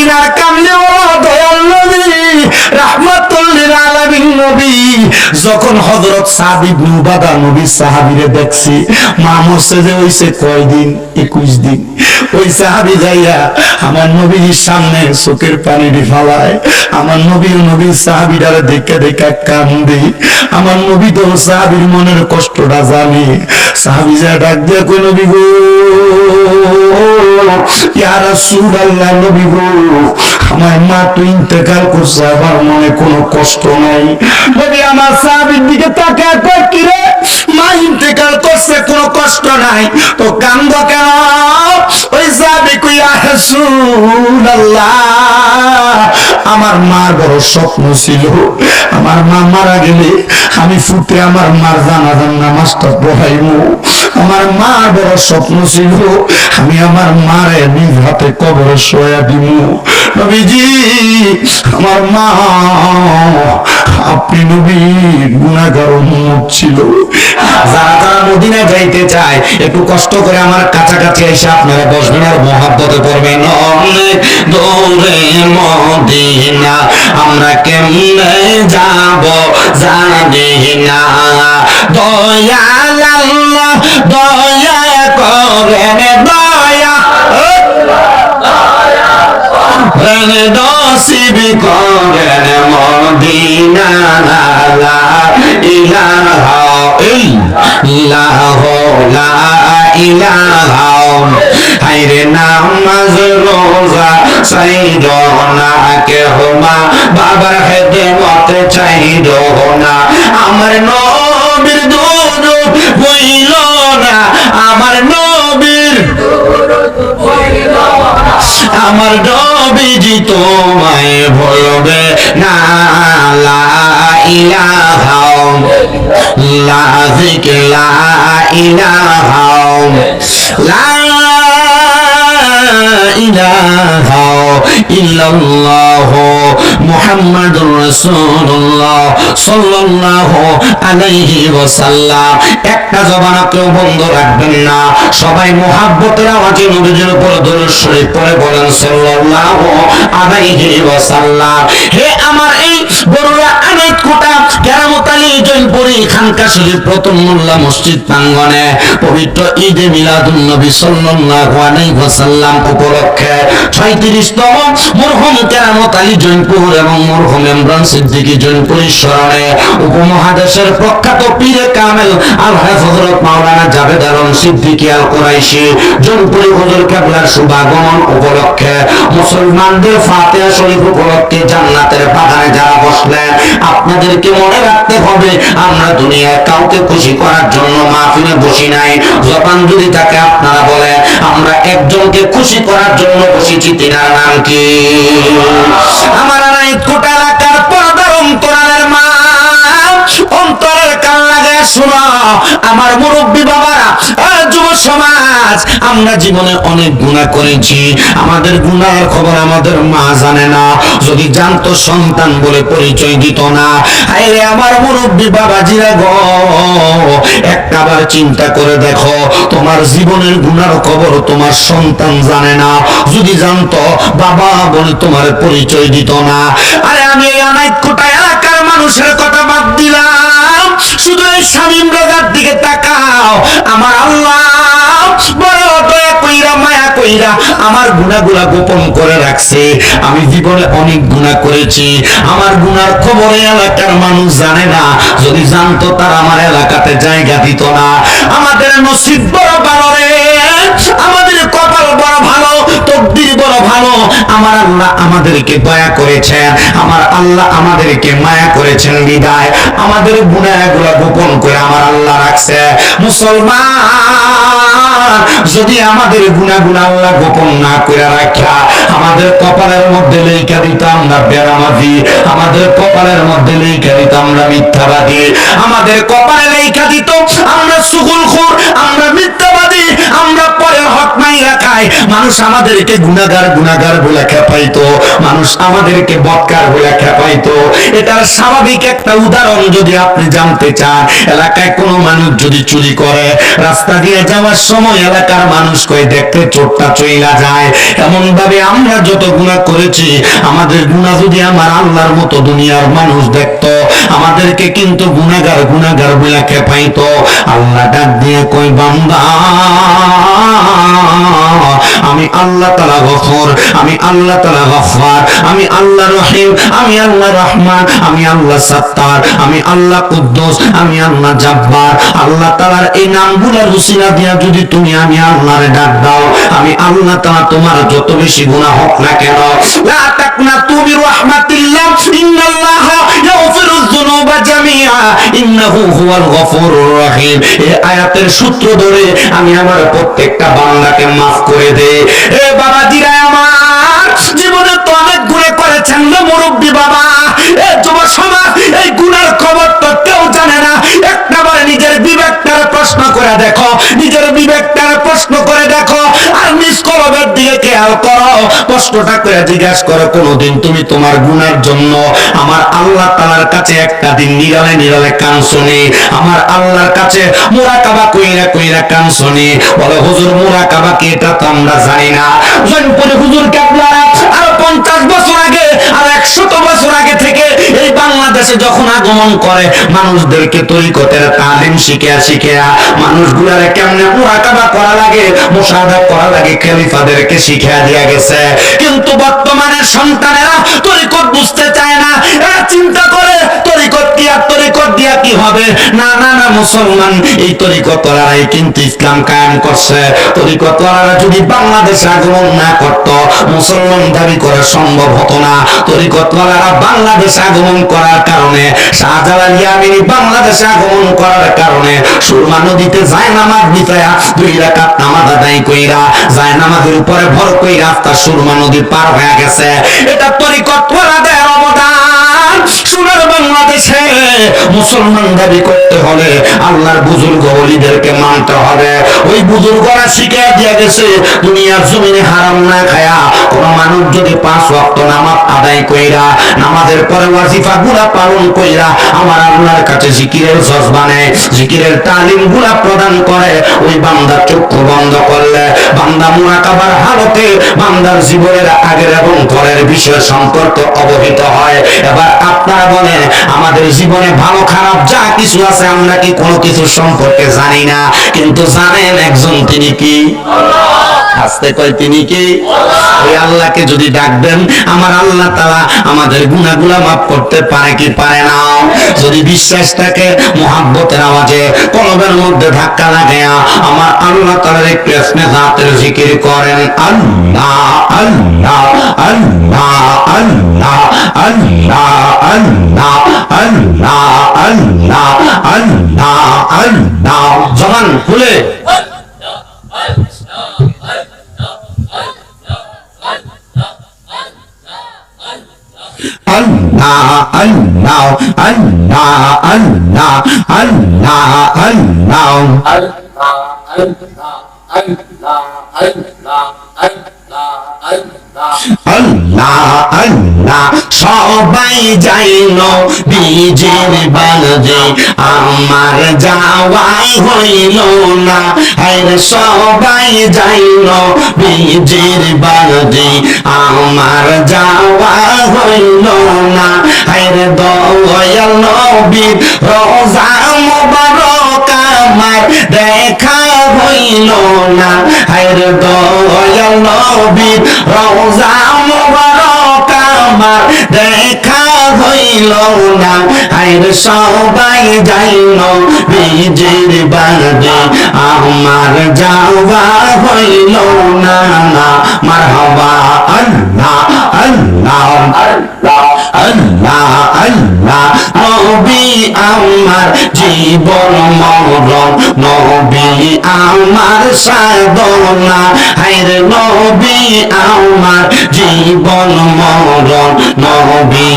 মদিনার কামলে দয়াল নবী রাহমাতুল লিল আলামিন নবী যখন হযরত সাদ ইবনে উবাদা নবী সাহাবীরে দেখছি মা মরছে যে হইছে কয়দিন 21 দিন ওই সাহাবী যাইয়া আমার নবীর সামনে চোখের পানি ফেলায় আমার নবী ও নবীর সাহাবীরা দেখে দেখে কান্দে আমার নবী তো সাহাবীর মনের কষ্টটা জানে সাহাবী যা ডাক দিয়া কই নবী গো ইয়া রাসূলুল্লাহ নবী গো আমার মা তো ইন্তেকাল করছে আমার মনে কোনো কষ্ট নাই নবী আমার সাহাবীর দিকে তাকায় কই কি রে মা ইন্তেকাল করছে কোনো কষ্ট নাই তো কান্দো কেন ওই সাহাবী কই ইয়া রাসূলুল্লাহ আমার মার বড় স্বপ্ন ছিল আমার মা মারা গেলে আমি ফুটে আমার মার জানাজার নামাজটা পড়াইবো আমার মার বড় স্বপ্ন ছিল আমি আমার মারে নিজ হাতে কবরে শোয়া দিব নবীজি আমার মা আপনি নবী গুনাহগার উম্মত ছিল যারা যারা মদিনা যাইতে চায় একটু কষ্ট করে আমার কাছাকাছি এসে আপনারা বসবেন আর মহব্বতে পড়বেন অনেক দূরে মদিনা আমরা কেমনে যাব জানি না দয়াল আল্লাহ দয়া করেন দয়া নসিব করেন মদিনা লা ইলাহা ইল্লাল্লাহ লা ইলাহা হায়রে নামাজ রোজা চাইরো না কেহ মা বাবার খেদমতে চাইরো না আমার নবীর দুরূদ হইল না আমার নবীর আমার নবীজি তোমায় ভুলবে না লা ইলাহা লা যিকর লা ইলাহা লা ইলাহা ইল্লাল্লাহ মুহাম্মাদুর রাসূলুল্লাহ সাল্লাল্লাহু আলাইহি ওয়াসাল্লাম একটা জবান কেউ বন্ধ রাখবেন না সবাই মুহাব্বতের আওয়াজে নবীজির উপর দরুদ শরীফ পড়ে বলেন সাল্লাল্লাহু আলাইহি ওয়াসাল্লাম হে আমার এই বড়রা অনেক কোটা কেরামত আলী জৈনপুরী খানকা শরীফ প্রথম মোল্লা মসজিদ প্রাঙ্গণে পবিত্র ঈদে মিলাদুন নবী সাল্লাল্লাহু আলাইহি ওয়াসাল্লাম উপলক্ষে 36তম মরহুম কেরামত আলী জৈনপুর এবং মরহুম ইমরান সিদ্দিকী জৈনপুরীর স্মরণে উপমহাদেশের প্রখ্যাত পীরে কামেল আল হযরত মাওলানা জাভেদ আলম সিদ্দিকী আল কুরাইশি জৈনপুরী হুজুর কেবলার শুভাগমন উপলক্ষে মুসলমানদের ফাতিহা শরীফ উপলক্ষে জান্নাতের বাগানে যারা বসলেন আপনাদেরকে মনে রাখতে হবে আমরা দুনিয়ায় কাউকে খুশি করার জন্য মাহফিলে বসি নাই জবান যদি থাকে আপনারা বলে আমরা একজনকে খুশি করার জন্য বসেছি তিনার নাম কি আমার নাই কোটা এলাকার পর্দার অন্তরালের মা অন্তরের কান লাগায় শোনো আমার মুরব্বী বাবারা যুব সমাজ আমরা জীবনে অনেক গুনাহ করেছি আমাদের গুনাহের খবর আমাদের মা জানে না যদি জানতো সন্তান বলে পরিচয় দিত না আরে আমার মুরব্বী বাবাজিরা গো একবার চিন্তা করে দেখো তোমার জীবনের গুনার খবর তোমার সন্তান জানে না যদি জানতো বাবা বলে তোমার পরিচয় দিত না আরে আমি এই অনাইক্যটা এলাকার মানুষের কথা বাদ দিলাম শুধু এই শামীম রাজার দিকে তাকাও আমার আল্লাহ বড় দয়া কইরা মায়া কইরা আমার গুনাহগুলো গোপন করে রাখছে আমি জীবনে অনেক গুনাহ করেছি আমার গুনার খবর এলাকার মানুষ জানে না যদি জানতো তারা আমার এলাকাতে জায়গা দিত না আমাদের নসিব বড় ভালো রে আমাদের কপাল বড় ভালো তকদির বড় ভালো আমার আল্লাহ আমাদেরকে দয়া করেছেন আমার আল্লাহ আমাদেরকে মায়া করেছেন বিদায় আমাদের গুনাহগুলো গোপন করে আমার আল্লাহ রাখছে মুসলমান যদি আমাদের গুনাহগুলো আল্লাহ গোপন না করে রাখা আমাদের কপালের মধ্যে লেখা দিত আমরা বেনামাজি আমাদের কপালের মধ্যে লেখা দিত আমরা মিথ্যাবাদী আমাদের কপালে লেখা দিত আমরা চুগলখোর আমরা মিথ্যাবাদী আমরা পরের হক নাই রাখাই মানুষ আমাদেরকে গুনাহগার গুনাহগার বলে খেপাইতো মানুষ আমাদেরকে বদকার বলে খেপাইতো। এটার স্বাভাবিক একটা উদাহরণ যদি আপনি জানতে চান, এলাকায় কোনো মানুষ যদি চুরি করে, রাস্তা দিয়ে যাওয়ার সময় এলাকার মানুষ কই দেখতে চোরটা চইলা যায়। এমন ভাবে আমরা যত গুনাহ করেছি, আমাদের গুনাহ যদি আমার আল্লাহর মতো দুনিয়ার মানুষ দেখতো, আমাদেরকে কিন্তু গুনাহগার গুনাহগার বলে খেপাইতো। আল্লাহ ডাক দিয়ে কই, বান্দা আমি আল্লাহ তাআলা গফুর, আমি আল্লাহ তাআলা গফফার, আমি আল্লাহ রহিম, আমি আল্লাহ রহমান, আমি আল্লাহ সাত্তার, আমি আল্লাহ কুদ্দুস, আমি আল্লাহ জাব্বার। আল্লাহ তাআলার এই নামগুলোর উসিলা দিয়া যদি তুমি আমি আল্লাহরে ডাক দাও, আমি আল্লাহ তাআলা তোমার যত বেশি গুনাহ হোক না কেন, লা তাকনাতু বিরহমাতিল্লাহ, ইন্নাল্লাহা ইয়াগফিরুয যুনুবা জামিআ, ইন্নাহু হুয়াল গফুরুর রহিম। এই আয়াতের সূত্র ধরে আমি আমার প্রত্যেকটা বান্দাকে মাফ করে দেই। এ বাবাজিরা আমার, জীবনে তো অনেক গুনাহ করেছেন না মুরব্বী বাবা, এ যুব সমাজ, এই গুনার খবর তো কেউ জানে না। একটাবার নিজের বিবেকটার প্রশ্ন করে দেখো, নিজের বিবেকটার প্রশ্ন করে দেখো, আর নিজ কলবের দিকে খেয়াল করো, প্রশ্নটা করে জিজ্ঞাসা করো, কোনদিন তুমি তোমার গুনার জন্য আমার আল্লাহ তাআলার কাছে একটা দিন নিরালে নিরালে কানসনি? আমার আল্লাহর কাছে মুরাকাবা কইরা কইরা কানসনি? বলে হুজুর মুরাকাবা কি, এটা তো আমরা জানি না। জয়পুরে হুজুর কেবলা আর 50 বছর আগে আর 100 বছর আগে থেকে এই বাংলাদেশে যখন আগমন করে, মানুষদেরকে তরিকতের তালিম শিখিয়া শিখিয়া মানুষগুলারে কেমনে মুরাকাবা করা লাগে, মুশাহাদা করা লাগে, খলিফাদেরকে শিখিয়া দিয়া গেছে। কিন্তু বর্তমানের সন্তানেরা তরিকত বুঝতে চায় না। এরা চিন্তা করে তরিকত কি, আর তরিকত দিয়া কি হবে? না না না, মুসলমান এই তরিকতরাই কিন্তু ইসলাম কায়েম করছে। তরিকতরা যদি বাংলাদেশে আগমন না করত, মুসলমান দাবি করা সম্ভব হতো না। তরিকতওয়ালারা বাংলাদেশে আগমন করার কারণে, শাহজালাল ইয়ামিনী বাংলাদেশে আগমন করার কারণে সুরমা নদীতে জায়নামাজ বিছায়া 2 রাকাত নামাজ আদায় কইরা জায়নামাজের উপরে ভর কইরা তার সুরমা নদী পার হয়ে গেছে। এটা তরিকতওয়ালাদের অবদান। সোনার বাংলাদেশে মুসলমান দাবি করতে হলে আল্লাহর বুজুর্গ ওলিদেরকে মানতে হবে। ওই বুজুর্গরা শিখিয়ে দিয়ে গেছে, দুনিয়ার জমিনে হারাম না খায়া কোন মানুষ যদি 5 ওয়াক্ত নামাজ আদায় কইরা, নামাজের পরে ওয়াজিফা গুলা পালন কইরা আমার আল্লাহর কাছে জিকিরের জজবানে জিকিরের তালিম গুলা প্রদান করে, ওই বান্দার চক্ষু বন্ধ করলে বান্দা মুরাকাবার হালতে বান্দার জীবনের আগের এবং পরের বিষয় সম্পর্কে অবহিত হয়। এবার আপনারা বলেন, আমাদের জীবনে ভালো খারাপ যা কিছু আছে আমরা কি কোনো কিছু সম্পর্কে জানি না? কিন্তু জানেন একজন, তিনি কি? আস্তে কয়, তিনি কি? ওই আল্লাহকে যদি ডাকবেন, আমার আল্লাহ তাআলা আমাদের গুনাহগুলা মাফ করতে পারে কি পারে না? যদি বিশ্বাস থাকে, মুহাব্বতের আওয়াজে কলবের মধ্যে ধাক্কা লাগায়া আমার আল্লাহ তাআলার একটু ইসমে জাতের জিকির করেন, আল্লাহ আল্লাহ আল্লাহ আল্লাহ আল্লাহ আল্লাহ আল্লাহ আল্লাহ আল্লাহ আল্লাহ, জবান খুলে আল্লাহ আল্লাহ আল্লাহ আল্লাহ আল্লাহ আল্লাহ আল্লাহ আল্লাহ। সবাই যাইল বীজের বাজে, আমার যাওয়াই হইল না। আর সবাই যাইল বীজের বাজে, আমার যাওয়া হইল না। আর দয়াল নবীর রোজা মুবারক আমার দেখা হইল না। আর দয়াল নবীর রোজা মুবারক আমার দেখা হইল না। আর সবাই যাইল বীজের বাজে, আমার যাওয়া হইল না। মারহাবা আল্লাহ আল্লাহ আল্লাহ আল্লাহ। নবী আমার জীবন মরণ, নবী আমার সাধনা, হায়রে নবী আমার জীবন মরণ, নবী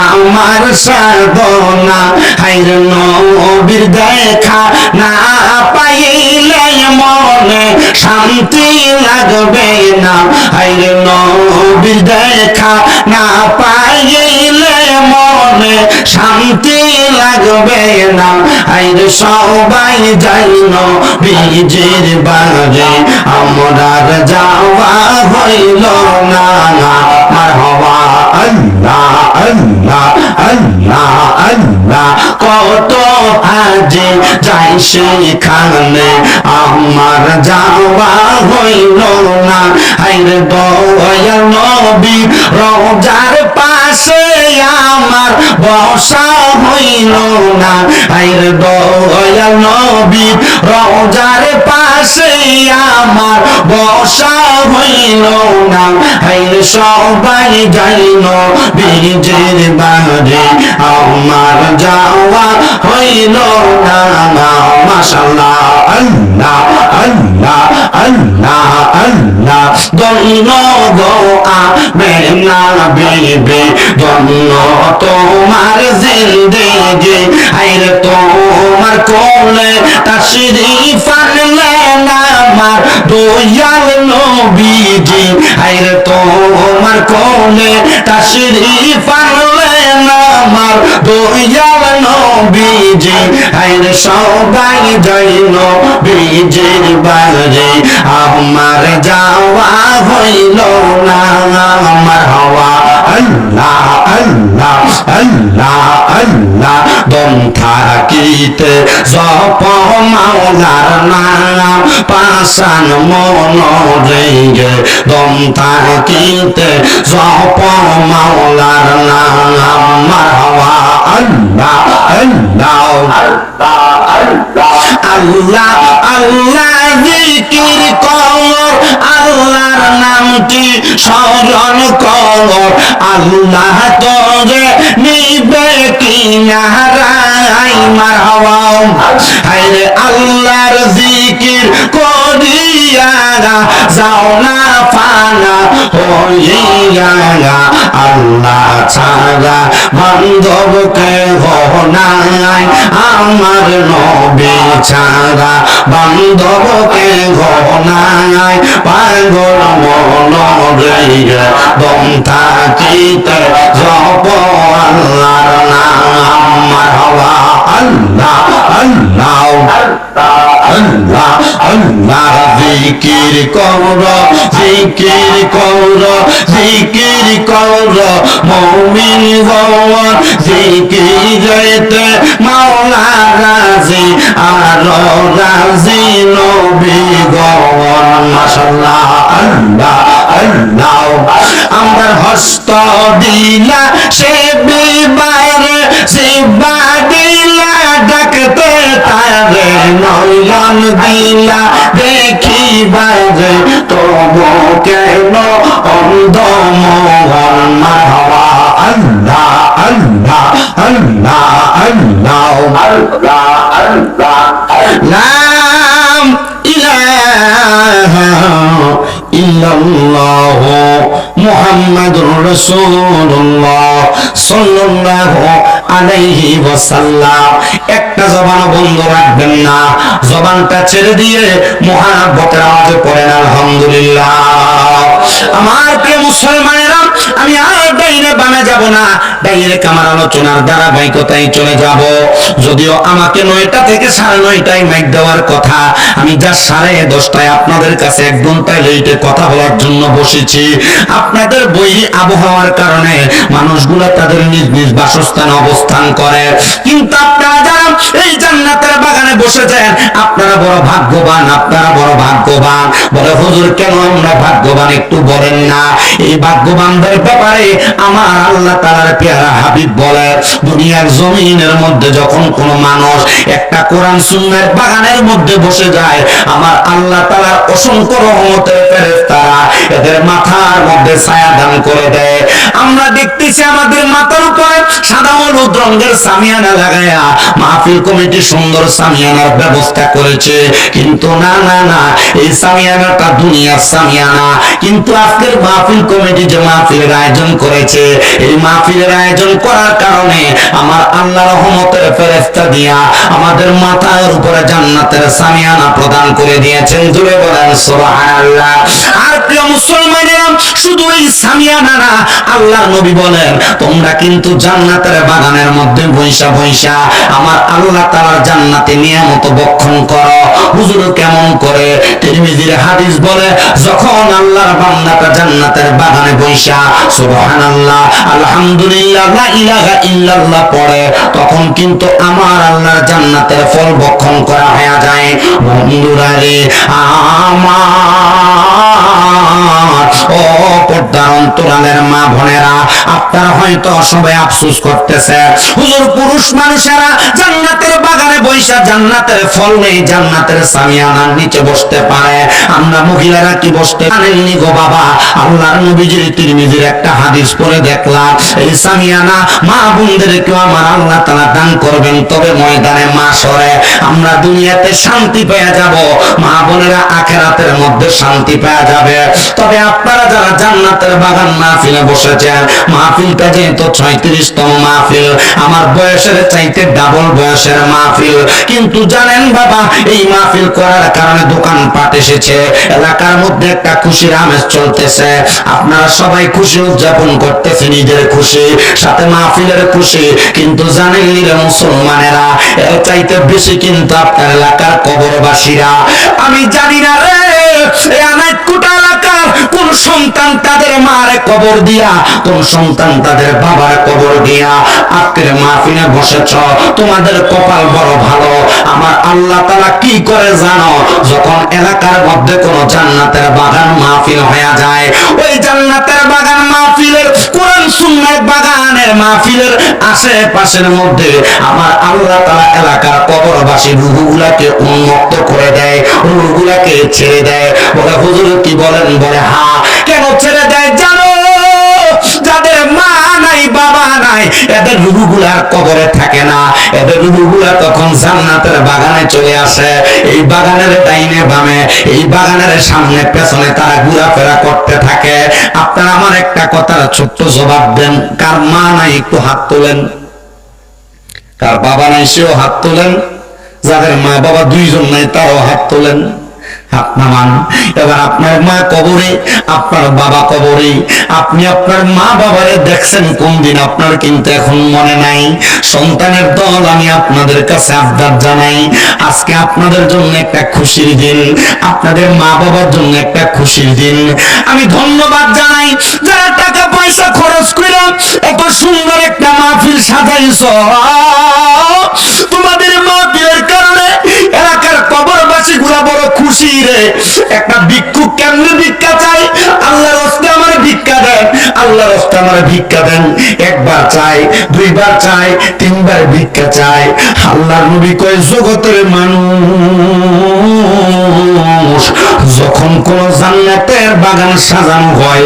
আমার সাধনা, হায়রে নবীর দেখা না পাইলে মনে শান্তি লাগবে না, হায়রে নবীর দেখা না পাইলে মনে শান্তি লাগবে না, হায়রে সবাই যাই নবীজির বাড়ি আমরার যাওয়া হইল না। মারহাবা আল্লাহ আল্লাহ আল্লাহ আল্লাহ, কত আজে যাই সেখানে আমার যাওয়া হইল না, হায়রে দয়াল নবী রওজার পাশে আমার বসা হইল না, হায়রে দয়াল নবী রওজার পাশে আমার বসা হইল না, হায়রে সবাই যাই নবীজির বাড়ি আমার যাওয়া হইল না। মাশাআল্লাহ আল্লাহ আল্লাহ আল্লাহ আল্লাহ, ধন্য গো আমেনা বিবি, ধন্য তোমার জিন্দেগি, হায়রে তোমার কোলে তাশরীফ আনলেন আমার দয়াল নবীজি, হায়রে তোমার কোলে তাশরীফ আনলেন আমার দয়াল নবীজি, হায়রে সবাই যাই নবীজির বাড়ি আমার যাওয়া হইল না। মারহাবা আল্লাহ আল্লাহ আল্লাহ আল্লাহ, দম থাকিতে জপ মাওলার নাম, পাশান মন রেগে দম থাকিতে জপ মাওলার নাম। মারহাবা আল্লাহ আল্লাহ আল্লাহ আল্লাহ, জিকির কর আল্লাহর নামটি স্মরণ কর, আল্লাহ তোরে নিবে কিনারাই। মারহাবা হায়রে আল্লাহর জিকির করিয়া যাও না ফানা হইয়া, আল্লাহ ছাড়া বান্ধব কেহ নাই, আমার নবী ছাড়া বান্ধব কেহ নাই, পাগল মন রে দম থাকিতে জপ আল্লাহর নাম। মারহাবা আল্লাহ আল্লাহ আল্লাহ আল্লাহ, জিকির কর জিকির কর জিকির কর মুমিন গণ, জিকিরেতে মাওলা রাজি আর রাজি নবী গণ। মাশাআল্লাহ আল্লাহ আল্লাহ, আমার হস্ত দিলা সে বিবারে, সেবা দিলা ডাকতে তারে, নয়ন দিলা দেখিবারে তবু কেন অন্ধ মন। মারহাবা আল্লাহ আল্লাহ আল্লাহ আল্লাহ আল্লাহ আল্লাহ, লা ইলাহা ইল্লাল্লাহ মুহাম্মাদুর রাসূলুল্লাহ সাল্লাল্লাহু আলাইহি ওয়াসাল্লাম। একটা জবান বন্ধ রাখবেন না, জবানটা ছেড়ে দিয়ে মুহাব্বতের আওয়াজে পড়েন আলহামদুলিল্লাহ। আমার প্রিয় মুসলমানেরা, আমি আর ডাইনে বামে যাব না, ডাইরেক্ট আমার আলোচনার ধারাবাহিকতায় চলে যাব। যদিও আমাকে 9টা থেকে 9:30টায় মাইক দেওয়ার কথা, আমি যা 10:30টায় আপনাদের কাছে 1 ঘন্টা লেটে কথা বলার জন্য বসেছি। আপনাদের বই আবহাওয়ার কারণে মানুষগুলো তাদের নিজ নিজ বাসস্থানে অবস্থান করে, কিন্তু আপনারা যারা এই জান্নাতের বাগানে বসেছেন আপনারা বড় ভাগ্যবান, আপনারা বড় ভাগ্যবান। বলে হুজুর কেন আমরা ভাগ্যবান একটু বলেন না? এই ভাগ্যবানদের ব্যাপারে আমার আল্লাহ তাআলার পেয়ারা হাবিব বলে, দুনিয়ার জমিনের মধ্যে যখন কোন মানুষ একটা কোরআন সুন্নাহর বাগানের মধ্যে বসে যায়, আমার আল্লাহ তাআলার অসংখ্য রহমতের ফেরেশতারা এদের মাথার মধ্যে ছায়া দান করে দেয়। আমরা দেখতেছি আমাদের মাথার উপরে সাদা হলুদ রঙের সামিয়ানা লাগায়া মাহফিল কমিটি সুন্দর সামিয়ানার ব্যবস্থা করেছে, কিন্তু না না না, এই সামিয়ানাটা দুনিয়ার সামিয়ানা। কিন্তু আজকের মাহফিল কমিটি যে মাহফিলের আয়োজন করেছে, এই মাহফিলের আয়োজন করার কারণে আমার আল্লাহ রহমতের ফেরেশতা দিয়া আমাদের মাথার উপরে জান্নাতের সামিয়ানা প্রদান করে দিয়েছেন। জুড়ে বলেন সুবহানাল্লাহ। আর প্রিয় মুসলমানেরা, শুধু এই সামিয়ানা না, আল্লাহর নবী বলেন তোমরা কিন্তু জান্নাতের বাগানের মধ্যে বৈশা বৈশা আমার আল্লাহ তাআলার জান্নাতে নিয়ামত ভক্ষণ করো। হুজুর কেমন করে? তিরমিজির হাদিস বলে, যখন আল্লাহর বান্দাটা জান্নাতের বাগানে বৈশা সুবহানাল্লাহ, আলহামদুলিল্লাহ, লা ইলাহা ইল্লাল্লাহ পড়ে, তখন কিন্তু আমার আল্লাহর জান্নাতের ফল ভক্ষণ করা হয়ে যায়। বন্ধুরা রে আমার, ও পর্দার অন্তরালের মা বোনেরা, আপনারা হয়তো সবাই আফসোস করতেছে, হুজুর পুরুষ মানুষেরা জান্নাতের বাগানে বৈশা জান্নাতের ফল নেই, জান্নাতের সামিয়ানার নিচে বসতে পারে, আমরা মহিলারা কি বসতে পারেননি গো বাবা? আল্লাহর নবীজির তিরমিজির একটা হাদিস পড়ে দেখলাম, এই সামিয়ানা মা বোনদেরকেও আমার আল্লাহ তাআলা দান করবেন, তবে ময়দানে মাশরে আমরা দুনিয়াতে শান্তি পেয়ে যাব, মা বোনেরা আখিরাতের মধ্যে শান্তি পেয়ে যাবে। তবে আপনারা যারা জান্নাতের বাগান মাহফিলে বসেছেন, মাহফিলটা যেহেতু 36তম মাহফিল, আমার বয়সের চাইতে ডাবল বয়সের মাহফিল, কিন্তু জানেন বাবা, এই মাহফিল করার কারণে দোকানপাট এসেছে, এলাকার মধ্যে একটা খুশির আমেজ চলতেছে, আপনারা সবাই খুশি উদযাপন করতেছে, নিজের খুশি সাথে মাহফিলের খুশি, কিন্তু জানেন রে মুসলমানেরা, এর চাইতে বেশি কিন্তু আপনার এলাকার কবরবাসীরা। আমি জানি না রে এই আনাইকুটা এলাকার কোন সন্তান তাদের মার কবর দিয়া, কোন সন্তান তাদের বাবার কবর দিয়া আজকের মাহফিলে বসেছ, তোমাদের কপাল বড় ভালো। আমার আল্লাহ তাআলা কি করে জানো? যখন এলাকার মধ্যে কোন জান্নাতের বাগান মাহফিল হয়ে যায়, ওই জান্নাতের বাগান মাহফিলের কোরআন সুন্নাহর বাগানের মাহফিলের আশেপাশের মধ্যে আমার আল্লাহ তাআলা এলাকার কবরবাসী রূহগুলাকে উন্মুক্ত করে দেয়, রূহগুলাকে ছেড়ে দেয়। বলে হুজুর কি বলেন? বলে হ্যাঁ। কেন ছেড়ে দেয় জানো? যাদের মা নাই বাবা নাই, এদের রূহগুলার কবরে থাকে না, এদের রূহগুলা তখন জান্নাতের বাগানে চলে আসে। এই বাগানের ডাইনে বামে, এই বাগানের সামনে পেছনে তারা ঘোরাফেরা করতে থাকে। আপনারা আমার একটা কথার ছোট্ট জবাব দেন, কার মা নাই একটু হাত তোলেন, কার বাবা নাই সেও হাত তোলেন, যাদের মা বাবা দুইজন নাই তারাও হাত তোলেন, হাত নামান। এবার আপনার মা কবরে, আপনার বাবা কবরে, আপনি আপনার মা বাবারে দেখছেন কোন দিন আপনার কিন্তু এখন মনে নাই। সন্তানের দল, আমি আপনাদের কাছে আবদার জানাই, আজকে আপনাদের জন্য একটা খুশির দিন, আপনাদের মা বাবার জন্য একটা খুশির দিন। আমি ধন্যবাদ জানাই যারা টাকা পয়সা খরচ করে এত সুন্দর একটা মাহফিল সাজাইছ, তোমাদের মাহফিলের কারণে এলাকার কবরবাসী গুলা বড় খুশি রে। একটা ভিক্ষুক কেমনে ভিক্ষা চাই? আল্লাহর রাস্তে আমার ভিক্ষা দেন, আল্লাহর রাস্তে আমার ভিক্ষা দেন। একবার চাই, দুইবার চাই, তিনবার ভিক্ষা চাই। আল্লাহর নবী কয় জগতের মানুষ যখন কোন জান্নাতের বাগান সাজানো হয়,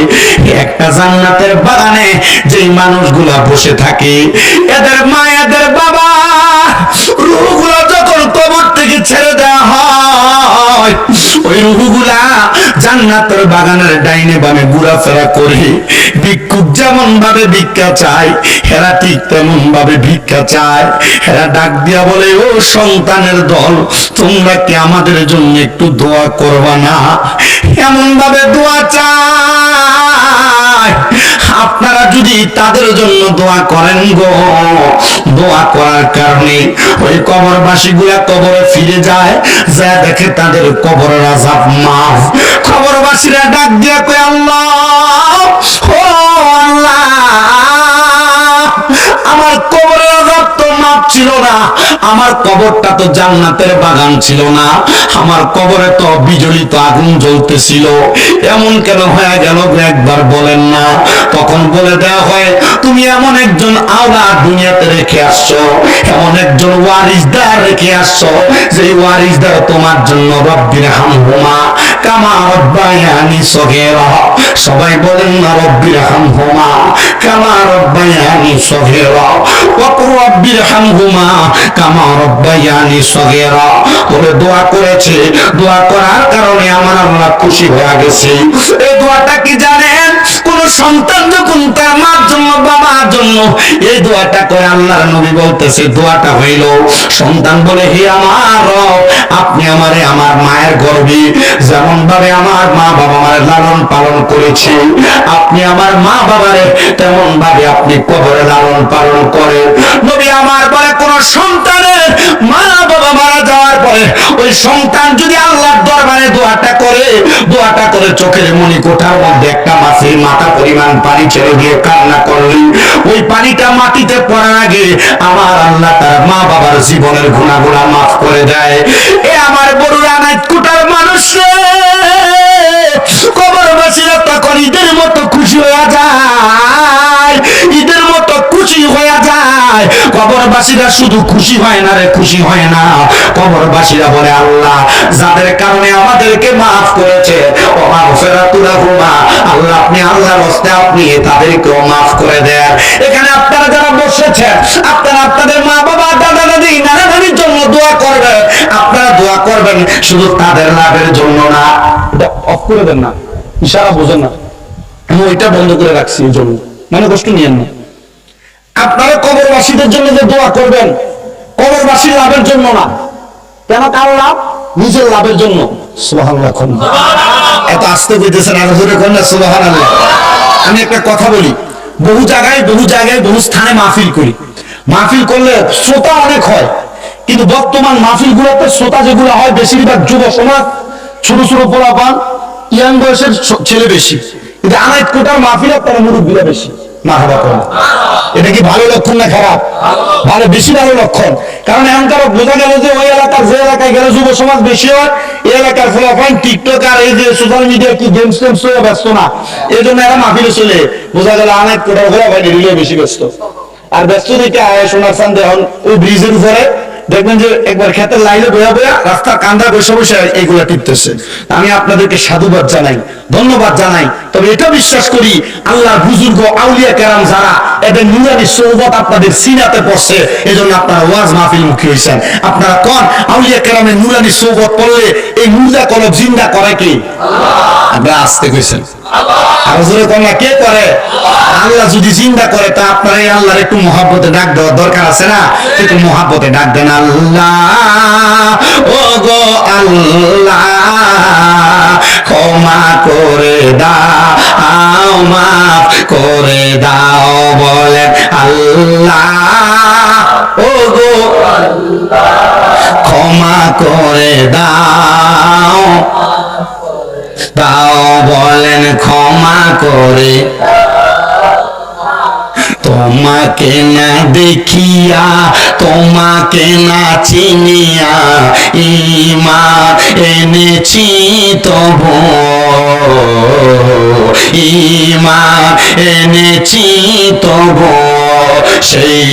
একটা জান্নাতের বাগানে যেই মানুষগুলা বসে থাকে, এদের মা এদের বাবা রূহগুলা যখন কবর থেকে ছেড়ে দেওয়া হয়, ওই রূহগুলা জান্নাতের বাগানের ডাইনে বামে ঘোরাফেরা করে। ভিক্ষুক যেমন ভাবে ভিক্ষা চায়, এরা ঠিক তেমন ভাবে ভিক্ষা চায়। এরা ডাক দিয়া বলে, ও সন্তানের দল, তোমরা কি আমাদের জন্য একটু দোয়া করবা না? এমন ভাবে দোয়া চায়। আপনারা যদি তাদের জন্য দোয়া করেন গো, দোয়া করার কারণে ওই কবরবাসী গুলা কবরে ফিরে যায়, যা দেখে তাদের কবরের আযাব মাফ। কবরবাসীরা ডাক দিয়া কয়, আল্লাহ, ও আল্লাহ, আমার কবরের আযাব তো মাফ ছিল না, আমার কবরটা তো জান্নাতের বাগান ছিল না, আমার কবরে তো বিজলিত আগুন জ্বলতেছিল, এমন কেন হয়ে গেল একবার বলেন না? তখন বলে দেওয়া হয়, তুমি এমন একজন আওলাদ দুনিয়াতে রেখে আসছো, এমন একজন ওয়ারিসদার রেখে আসছো, যে ওয়ারিসদার তোমার জন্য রব্বির হামহুমা কামা রব্বায়ানি সগীরা। সবাই বলেন না রব্বির হামহুমা কামা রব্বায়ানি সগীরা, ওয়া রব্বির হামহুমা কামা রব্বায়ানি সগীরা বলে দোয়া করেছে। দোয়া করার কারণে আমার আল্লাহ খুশি হয়ে গেছে। এই দোয়াটা কি জানেন? কোন সন্তান যখন তার মার জন্য বাবার জন্য এই দোয়াটা করে, আল্লাহর নবী বলতেছে দোয়াটা হইল, সন্তান বলে হে আমার রব, আপনি আমারে আমার মায়ের গর্ভে যেমন ভাবে আমার মা বাবা আমার লালন পালন করেছে, আপনি আমার মা বাবারে তেমন ভাবে আপনি কবরে লালন পালন করেন। নবী আমার বলে কোন সন্তানের মা বাবা মারা যাওয়ার পরে ওই সন্তান যদি আল্লাহর দরবারে দোয়াটা করে চোখের মনি কোঠার মধ্যে একটা মাছের মাথা পরিমাণ পানি ছেড়ে দিয়ে কান্না করলে, ওই পানিটা মাটিতে পড়ার আগে আমার আল্লাহ তার মা বাবার জীবনের গুনাহগুলো মাফ করে দেয়। এ আমার বড়ুরা নাইট কোঠার মানুষ, কবরবাসীরা তখন ঈদের মতো খুশি হয়ে যায়, ঈদের মতো খুশি হয়ে যায়। কবরবাসীরা শুধু খুশি হয় না রে, খুশি হয় না, কবরবাসীরা বলে আল্লাহ যাদের কারণে আমাদেরকে মাফ করেছে, আল্লাহ আপনি আল্লাহর হস্তে আপনি তাদেরকেও মাফ করে দেন। এখানে আপনারা যারা বসেছেন, আপনারা আপনাদের মা বাবা দাদা দাদি নানা নানির জন্য দোয়া করবেন। আপনারা দোয়া করবেন শুধু তাদের লাভের জন্য না। অফ করে দেন না, ইশারা বোঝেন না, আমি ওইটা বন্ধ করে রাখছি এই জন্য, মানে কষ্ট নিয়েন না। আপনারা কবরবাসীদের জন্য যে দোয়া করবেন, কবরবাসীর লাভের জন্য না। কেন? কার লাভ? নিজের লাভের জন্য। সুবহানাল্লাহ। এত আস্তে কইতেছেন, আরো জোরে করেন না সুবহানাল্লাহ। আমি একটা কথা বলি, বহু জায়গায় বহু স্থানে মাহফিল করি। মাহফিল করলে শ্রোতা অনেক হয়, কিন্তু বর্তমান মাহফিল গুলোতে শ্রোতা যেগুলো হয় বেশিরভাগ যুব সমাজ, ছোট ছোট পোলাপান, ইয়াং বয়সের ছেলে বেশি। কিন্তু আনাইত কোটার মাহফিলে তারা মুরব্বীরা বেশি। মারহাবা করেন। এটা কি ভালো লক্ষণ না খারাপ? ভালো, বেশি ভালো লক্ষণ। কারণ এখনকার বোঝা গেল যে ওই এলাকার যে এলাকায় গেলে যুব সমাজ বেশি হয়, এই এলাকার ফলাফল টিকটক আর এই যে সোশ্যাল মিডিয়া কি গেমস টেমস হয়ে ব্যস্ত না, এই জন্য এরা মাহফিলে চলে। বোঝা গেল আনাইত কোটার ফলাফল রিলে বেশি ব্যস্ত। আর ব্যস্ত দেখে আয় সোনার চান্দে এখন ওই ব্রিজের উপরে দেখবেন যে একবার ক্ষেতের লাইনে বয়া রাস্তার কান্দা বসে বসে এইগুলা টিপতেছে। আমি আপনাদেরকে সাধুবাদ জানাই, ধন্যবাদ জানাই। তবে এটা বিশ্বাস করি আল্লাহর বুজুর্গ আউলিয়া কেরাম যারা, এদের নুরানি সোহবত আপনাদের সিনাতে পড়ছে, এজন্য আপনারা ওয়াজ মাহফিল মুখী হয়েছেন। আপনারা কোন আউলিয়া কেরামের নুরানি সোহবত পড়লে এই মুর্দা কলব জিন্দা করে কি? আপনারা আসতে কইছেন আর জোরে কোন কে করে? আল্লাহ যদি জিন্দা করে তা আপনারা এই আল্লাহর একটু মহব্বতে ডাক দেওয়ার দরকার আছে না? একটু মহব্বতে ডাক দেন, আল্লাহ ও গো আল্লাহ ক্ষমা করে দাও, মাফ করে দাও, বলেন আল্লাহ ও গো ক্ষমা করে দাও, বলেন ক্ষমা করে। তোমাকে না দেখিয়া, তোমাকে না চিনিয়া ঈমান এনেছি তবু, ঈমান এনেছি তবু, সেই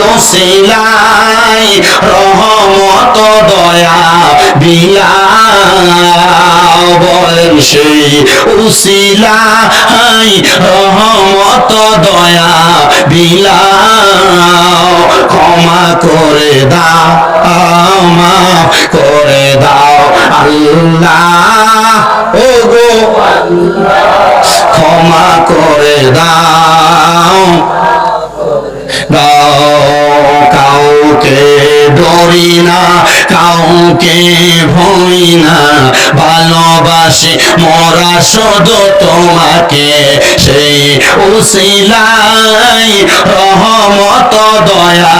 ওসিলায় রহমত দয়া বিলাও, বলেন সেই ওসিলায় রহমত দয়া বিলাও, ক্ষমা করে দাও, মাফ করে দাও আল্লাহ ও গো ক্ষমা করে দাও, কাউকে ডরি না, কাউকে ভয় না, ভালোবাসি মরা শুধু তোমাকে, সেই উসিলাই রহমত দয়া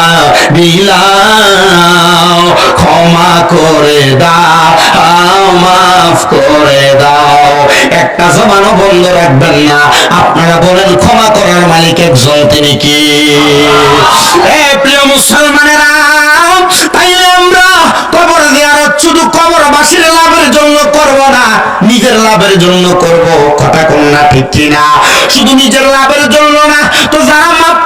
বিলাও, ক্ষমা করে দাও, মাফ করে দাও। একটা জবানও বন্ধ রাখবেন না। আপনারা বলেন ক্ষমা করার মালিক একজন, তিনি কি? প্রিয় মুসলমানেরা, তাইলে আমরা কবর জিয়ারত শুধু কবরবাসীর লাভের জন্য করব না, নিজের লাভের জন্য করব। কথা কোন না ঠিক কিনা? শুধু নিজের লাভের জন্য না, তো যারা মাপ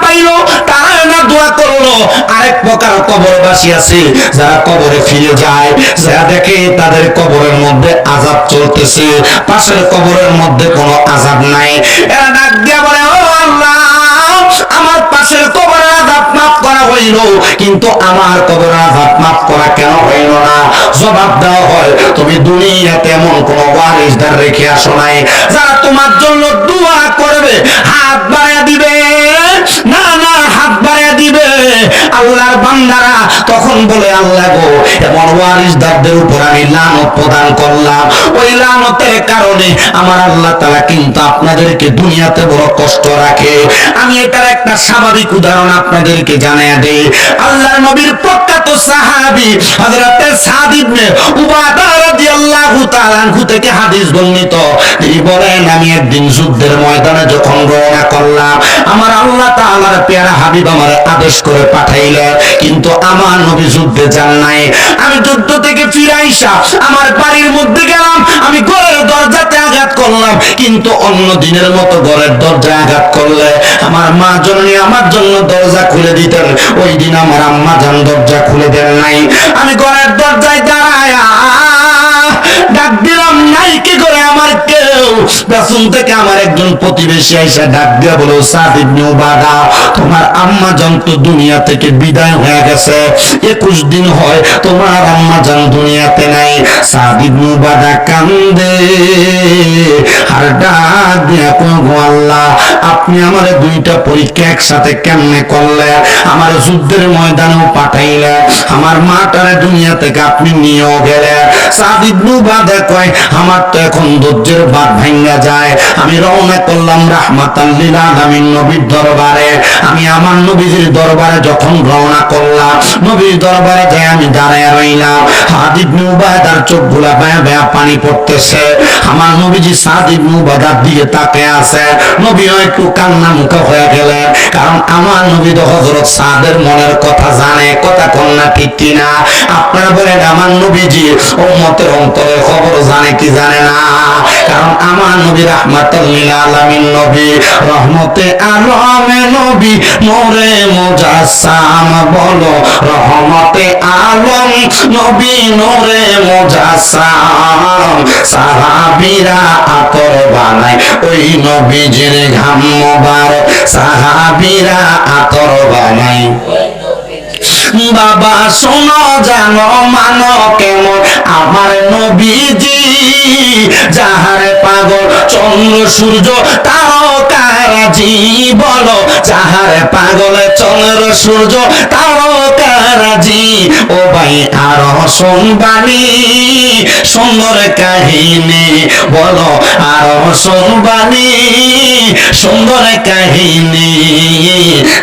প্রকার কবরবাসী আছে যারা কবরে ফিরে যায়, যারা দেখে তাদের কবরের মধ্যে আযাব চলতেছে, পাশের কবরের মধ্যে কোনো আযাব নাই। এরা ডাক দিয়া বলে, ও আল্লাহ, আমার পাশের কবরের আযাব মাফ করা হইল, কিন্তু আমার কবরের আযাব মাফ করা কেন হইল না? জবাব দেওয়া হয়, তুমি দুনিয়াতে এমন কোন ওয়ারিসদার রেখে আসো নাই যারা তোমার জন্য দোয়া করবে, হাত বাড়ায় দিবে। না না, হাত বাড়ায় দিবে। আল্লাহর বান্দারা তখন বলে, আল্লাহ গো, এমন ওয়ারিসদারদের উপর আমি লানত প্রদান করলাম, ওই লানতের কারণে আমার আল্লাহ তাআলা কিন্তু আপনাদেরকে দুনিয়াতে বড় কষ্ট রাখে। আমি এটার একটা স্বাভাবিক উদাহরণ আপনাদেরকে জানিয়ে দেই। আল্লাহর নবীর প্রখ্যাত সাহাবী হযরত সাদ ইবনে উবাদা রাদিয়াল্লাহু তাআলা আনহু থেকে হাদিস বর্ণিত। তিনি বলেন, আমি একদিন যুদ্ধের ময়দানে যখন রওনা করলাম, আমার আল্লাহ তাআলার প্যারা হাবিব আমার আদেশ করে পাঠাইলেন, কিন্তু আমার নবী যুদ্ধে যান নাই। আমি যুদ্ধ থেকে ফিরে আইসা আমার বাড়ির মধ্যে গেলাম, আমি ঘরের দরজাতে আঘাত করলাম, কিন্তু অন্য দিনের মতো ঘরের দরজায় আঘাত করলে আমার মা জননী আমার জন্য দরজা খুলে দিতেন, ওই দিন আমার আম্মা জান দরজা খুলে দেন নাই। আমি ঘরের দরজায় দাঁড়ায়া ডাক দিলাম, নাই কি করে আমার কেউ? পেছন থেকে আমার একজন প্রতিবেশী আইসা ডাক দিয়া বলে, সাদ ইবনে উবাদা, তোমার আম্মা জান তো দুনিয়া থেকে বিদায় হয়ে গেছে, 21 দিন হয় তোমার আম্মা জান দুনিয়াতে নাই। সাদ ইবনে উবাদা কান্দে আর ডাক দিয়া কয়, গো আল্লাহ, আপনি আমারে দুইটা পরীক্ষা একসাথে কেমনে করলেন? আমার যুদ্ধের ময়দানেও পাঠাইলেন, আমার মাটারে দুনিয়া থেকে আপনি নিয়েও গেলেন। সাদ ইবনে উবাদা কয়, আমার তো এখন ধৈর্যের বাঁধ ভাঙা যায়। আমি রওনা করলাম রাহমাতাল লিল আলামিন নবীর দরবারে। আমি আমার নবীজির দরবারে যখন রওনা করলাম, নবীর দরবারে যাই আমি দাঁড়ায় রইলাম। সাদ ইবনে উবাদার চোখগুলা বেয়া বেয়া পানি পড়তেছে। আমার নবীজি সাদ ইবনে উবাদার দিকে তাকিয়ে আছে। নবীও একটু কান্না মুখে হয়ে গেলেন, কারণ আমার নবী তো হযরত সাদের মনের কথা জানে। কথা কন্যা ঠিক কিনা? আপনারা বলেন, আমার নবীজি উম্মতের অন্তরের খবর জানে কি জানে না? কারণ আমার নবী রাহমাতুল লিল আলামিন নবী, রহমতে আলমে নবী, নূরে মুজাসসাম। বলো, রহমতে আলম নবী, নূরে মুজাসসাম। সাহাবীরা আতর বানায় ওই নবীজির ঘাম মোবারক, সাহাবীরা আতর বানায়। বাবা শোনো, জানো, মানো কেমন আমার নবীজি, যাহার পাগল চন্দ্র সূর্য তারকারাজি। বলো, যাহার পাগল চন্দ্র সূর্য তারকারাজি। ও ভাই, আরো শুনবানি সুন্দর কাহিনী। বলো, আরো শুনবানি সুন্দর কাহিনী।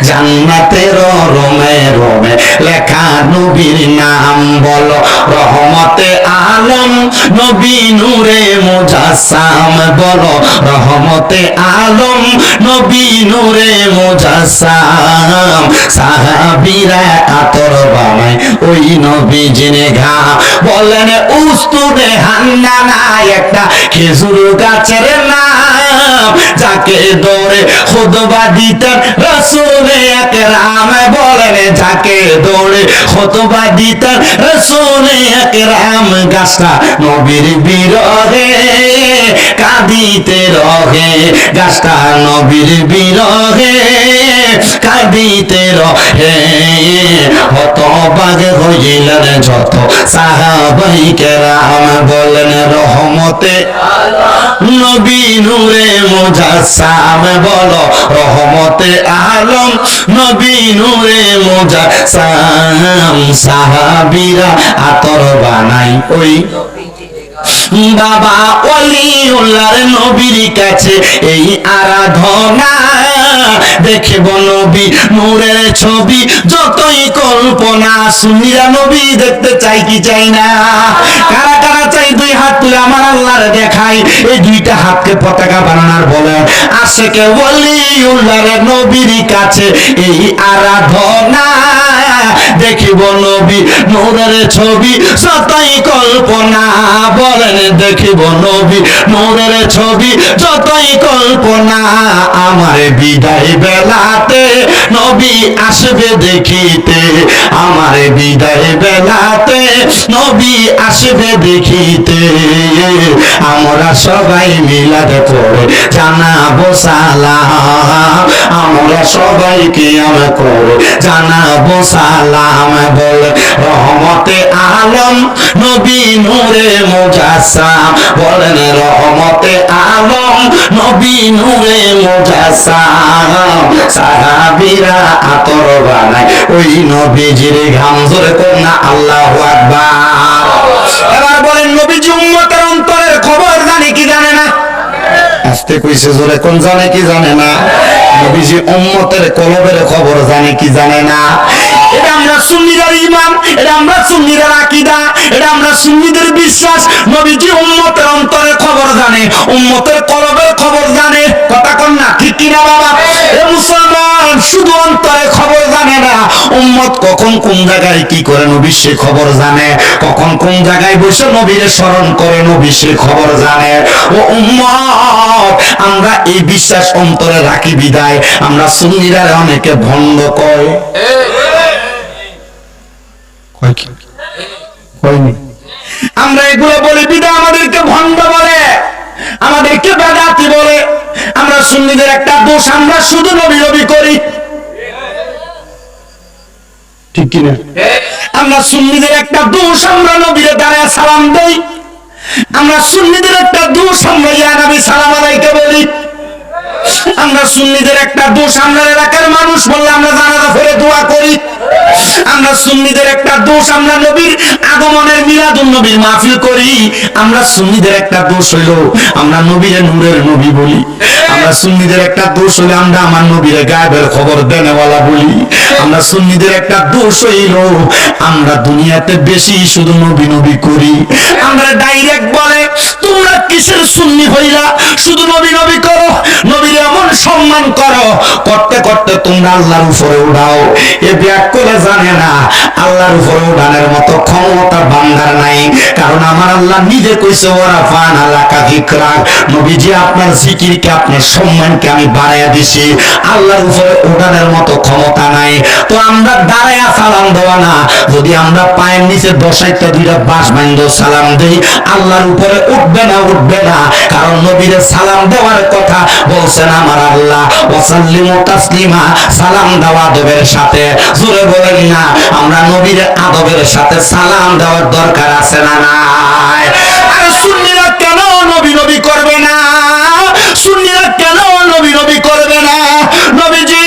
জান্নাতের রোমে রোমে লেখা নবীর নাম। বলো, রহমতে আলম নবী, নূরে মুজাসসাম। বলো, রহমতে আলম নবী, নূরে মুজাসসাম। সাহাবীরা আতর বানায় ওই নবীজির ঘাম। বলেন, উস্তুদে হান্নানা একটা খেজুর গাছের নাম, যাকে দৌড়ে খুতবা দিতেন রাসূল আকরাম। বলেন, যাকে দৌড়ে খুতবা দিতেন রাসূল আকরাম। গাছটা নবীর বিরহে কাঁদিতে রহে, গাছটা নবীর বিরহে কাঁদিতে রহে। হতবাক হইলেন যত সাহাবায়ে কেরাম। বলেন, রহমতে নবী, নূরে মুজাসসাম। বলো, রহমতে আলম নবী, নূরে মুজাসসাম। সাহাবীরা আতর বানাই ওই বাবা ওলিউল্লাহর নবীর কাছে এই আরাধনা। দেখব নবী নূরের ছবি যতই কল্পনা। সুন্নিরা নবী দেখতে চাই কি চাই না? কারা কারা চাই? দুই হাত তুলে আমার আল্লাহর দেখাই। এই দুইটা হাতকে পতাকা বানানোর বলে আশেকে ওলিউল্লাহর নবীর কাছে এই আরাধনা। দেখিব নবী নূরের ছবি যতই কল্পনা। বলেন, দেখিব নবী নূরের ছবি যতই কল্পনা। আমার বিদায় বেলাতে নবী আসবে দেখিতে, আমার বিদায় বেলাতে নবী আসবে দেখিতে, আমরা সবাই মিলাদ পড়ে জানাবো সালাম, আমরা সবাই কিয়াম করে জানাবো সালাম। বলে রহমতে আলম নবী নূরে মুজাসসাম, বলেন রহমতে আলম নবী নূরে মুজাসসাম, সাহাবীরা আতর বানায় ওই নবীজির ঘাম। জোরে কোন না আল্লাহু আকবার। এবার বলেন নবীজি উম্মতের অন্তরের খবর জানে কি জানে না? আস্তে কইছে জোরে কোন জানে কি জানে না? নবীজি উম্মতের কলবের খবর জানে কি জানে না? এটা আমরা সুন্নিদের ঈমান, এটা আমরা সুন্নিদের আকীদা, এটা আমরা সুন্নিদের বিশ্বাস। নবীজি উম্মতের অন্তরের খবর জানে, উম্মতের কলবের খবর জানে। কথা কোন না ঠিক কি না বাবা? এ মুসলমান শুধু অন্তরের খবর জানে না, উম্মত কখন কোন জায়গায় কি করে নবী সে খবর জানে, কখন কোন জায়গায় বসে নবীরে স্মরণ করে নবী সে খবর জানে। ও উম্মত, আমরা এই বিশ্বাস অন্তরে রাখি বিদায় আমরা সুন্নিরা অনেকে ভণ্ড কয়। আমরা এগুলো বলি বিদায় আমাদেরকে ভণ্ড বলে, আমাদেরকে বেদাতি বলে। আমরা সুন্নিদের একটা দোষ, আমরা শুধু নবী নবী করি, ঠিক কিনা? আমরা সুন্নিদের একটা দোষ, আমরা নবীরে দাঁড়ায় সালাম দেই। আমরা সুন্নিদের একটা দোষ, আমরা ইয়া নবী সালাম আলাইকা বলি। আমরা সুন্নিদের একটা দোষ, আমরা এলাকার মানুষ বললে আমরা জানাজা পড়ে দোয়া করি। আমরা সুন্নিদের একটা দোষ, আমরা নবীর আগমনের মিলাদুন নবীর মাহফিল করি। আমরা সুন্নিদের একটা দোষ হইলো আমরা নবীরে নূরের নবী বলি। আমরা সুন্নিদের একটা দোষ হইলো আমরা আমার নবীরে গায়েবের খবর দেনেওয়ালা বলি। আমরা সুন্নিদের একটা দোষ হইলো আমরা দুনিয়াতে বেশি শুধু নবী নবী করি। আমরা ডাইরেক্ট বলে তোমরা কিসের সুন্নি হইলা, শুধু নবী নবী করো, নবীর এমন সম্মান করো, করতে করতে তোমরা আল্লাহর উপরে উঠাও। এ ব্যাক করে জানে না আল্লাহর উপরে উঠানোর মতো ক্ষমতা বান্দার নাই, কারণ আমার আল্লাহ নিজে কইছে ওরা ফান আলাকা যিকরাক, নবীজি আপনার জিকিরকে আপনার সম্মানকে আমি বাড়াইয়া দিছি, আল্লাহর উপরে উঠানোর মতো ক্ষমতা নাই। তো আমরা দাঁড়াইয়া সালাম দেওয়া না, যদি আমরা পায়ের নিচে দশাইতে দুইটা বাঁশ বাঁধো সালাম দেই, আল্লাহর উপরে উঠবে না, উঠবে না। কারণ নবীরে সালাম দেওয়ার কথা বলছেন আমার আল্লাহ, ওয়াসাল্লিমু তাসলিমা, সালাম দেওয়া আদবের সাথে। জোরে বলেন না আমরা নবীর আদবের সাথে সালাম দেওয়ার দরকার আছে না নাই? আর সুন্নিরা কেন নবী নবী করবে না? সুন্নিরা কেন নবী নবী করবে না? নবীজি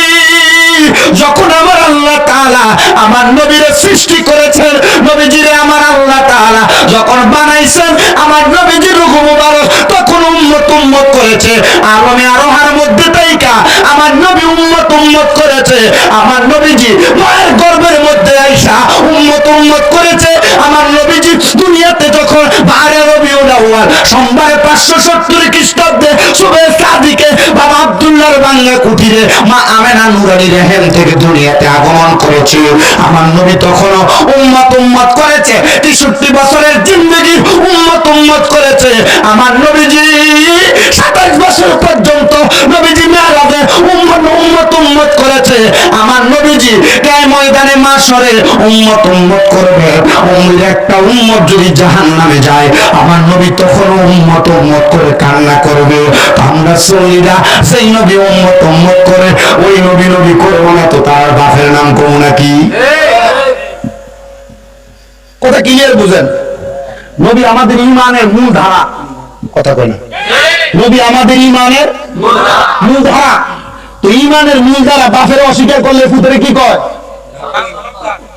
যখন আমার আল্লাহ তাআলা আমার নবীরে সৃষ্টি করেছেন, নবীজিরে আমার আল্লাহ তাআলা যখন বানাইছেন, আমার নবীজির রূহ মুবারক তখন উম্মত উম্মত করেছে। আলমে আরোহার মধ্যে তাইকা আমার নবী উম্মত উম্মত করেছে। আমার নবীজি মায়ের গর্ভের মধ্যে আইসা উম্মত উম্মত করেছে। আমার নবীজি দুনিয়াতে যখন 12 রবিউল আউয়াল সোমবারে 570 খ্রিস্টাব্দে সুবে সাদিকে বাবা আব্দুল্লাহর বাংলা কুটিরে মা আমেনা নুরানী রেহেম থেকে দুনিয়াতে আগমন করেছে। আমার নবী তখনও উম্মত উম্মত করেছে, 63 বছরের জিন্দেগি উম্মত উম্মত করেছে। আমার নবীজি 27 বছর পর্যন্ত নবীজি মেরাজে উম্মত উম্মত উম্মত করেছে। আমার নবীজি গায়ে ময়দানে মাশরে উম্মত উম্মত করবে। উম্মতের একটা উম্মত যদি জাহান্নামে যায়, আমার নবী তখন উম্মত উম্মত করে কান্না করবে। আমরা সুন্নিরা সেই নবী উম্মত উম্মত করে ওই নবী নবী করবো না, তো তার বাপের নাম কম নাকি? কথা ক্লিয়ার বুঝেন? নবী আমাদের ঈমানের মূল ধারা। কথা কয় না? নবী আমাদের ঈমানের মূল ধারা। তো ঈমানের মূল ধারা বাপের অস্বীকার করলে ফুতেরে কি কয়?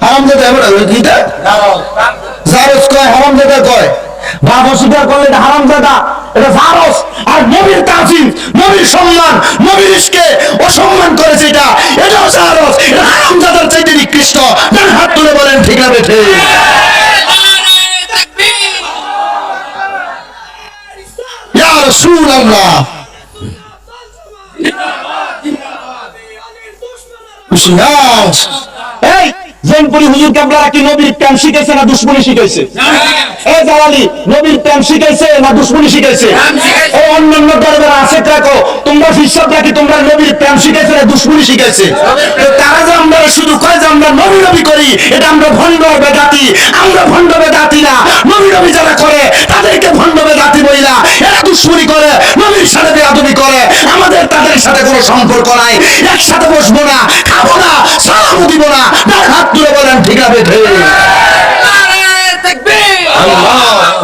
হারামজাদা। জারজ কয়, হারামজাদা কয়। বাপ অস্বীকার করলে এটা হারামজাদা, এটা জারজ। আর নবীর তাজিম, নবীর সম্মান, নবীর ইশকে অসম্মান করেছে, এটাও জারজ। এটা হারামজাদার চাইতে নিকৃষ্ট। হাত তুলে বলেন ঠিক না বেঠে? ইয়া রাসূলুল্লাহ, খুশি নাও। এই জৈনপুরি হুজুর কেবলারা কি নবীর প্রেম শিখাইছে না দুশ্মনী শিখাইছে? এ জালালি, নবীর প্রেম শিখাইছে না দুশ্মনী শিখাইছে? এই অন্যান্য দরবার আছে দেখো, তোমরা ফিরসাদরা কি তোমরা নবীর প্রেম শিখাইছে না দুশ্মনী শিখাইছে? তারা যে আমরা শুধু কয় যে আমরা নবী নবী করি, এটা আমরা ভণ্ড বেদাতি। আমরা ভণ্ড বেদাতি না, নবী নবী যারা করে তাদেরকে ভণ্ড বেদাতি বইলা, এরা দুশ্মনী করে, নবীর সাথে বেয়াদবি করে। আমাদের তাদের সাথে কোনো সম্পর্ক নাই, একসাথে বসবো না, খাবো না, সালামও দিব না। তার হাত তুলে বলেন ঠিক আছে? নারে তাকবীর,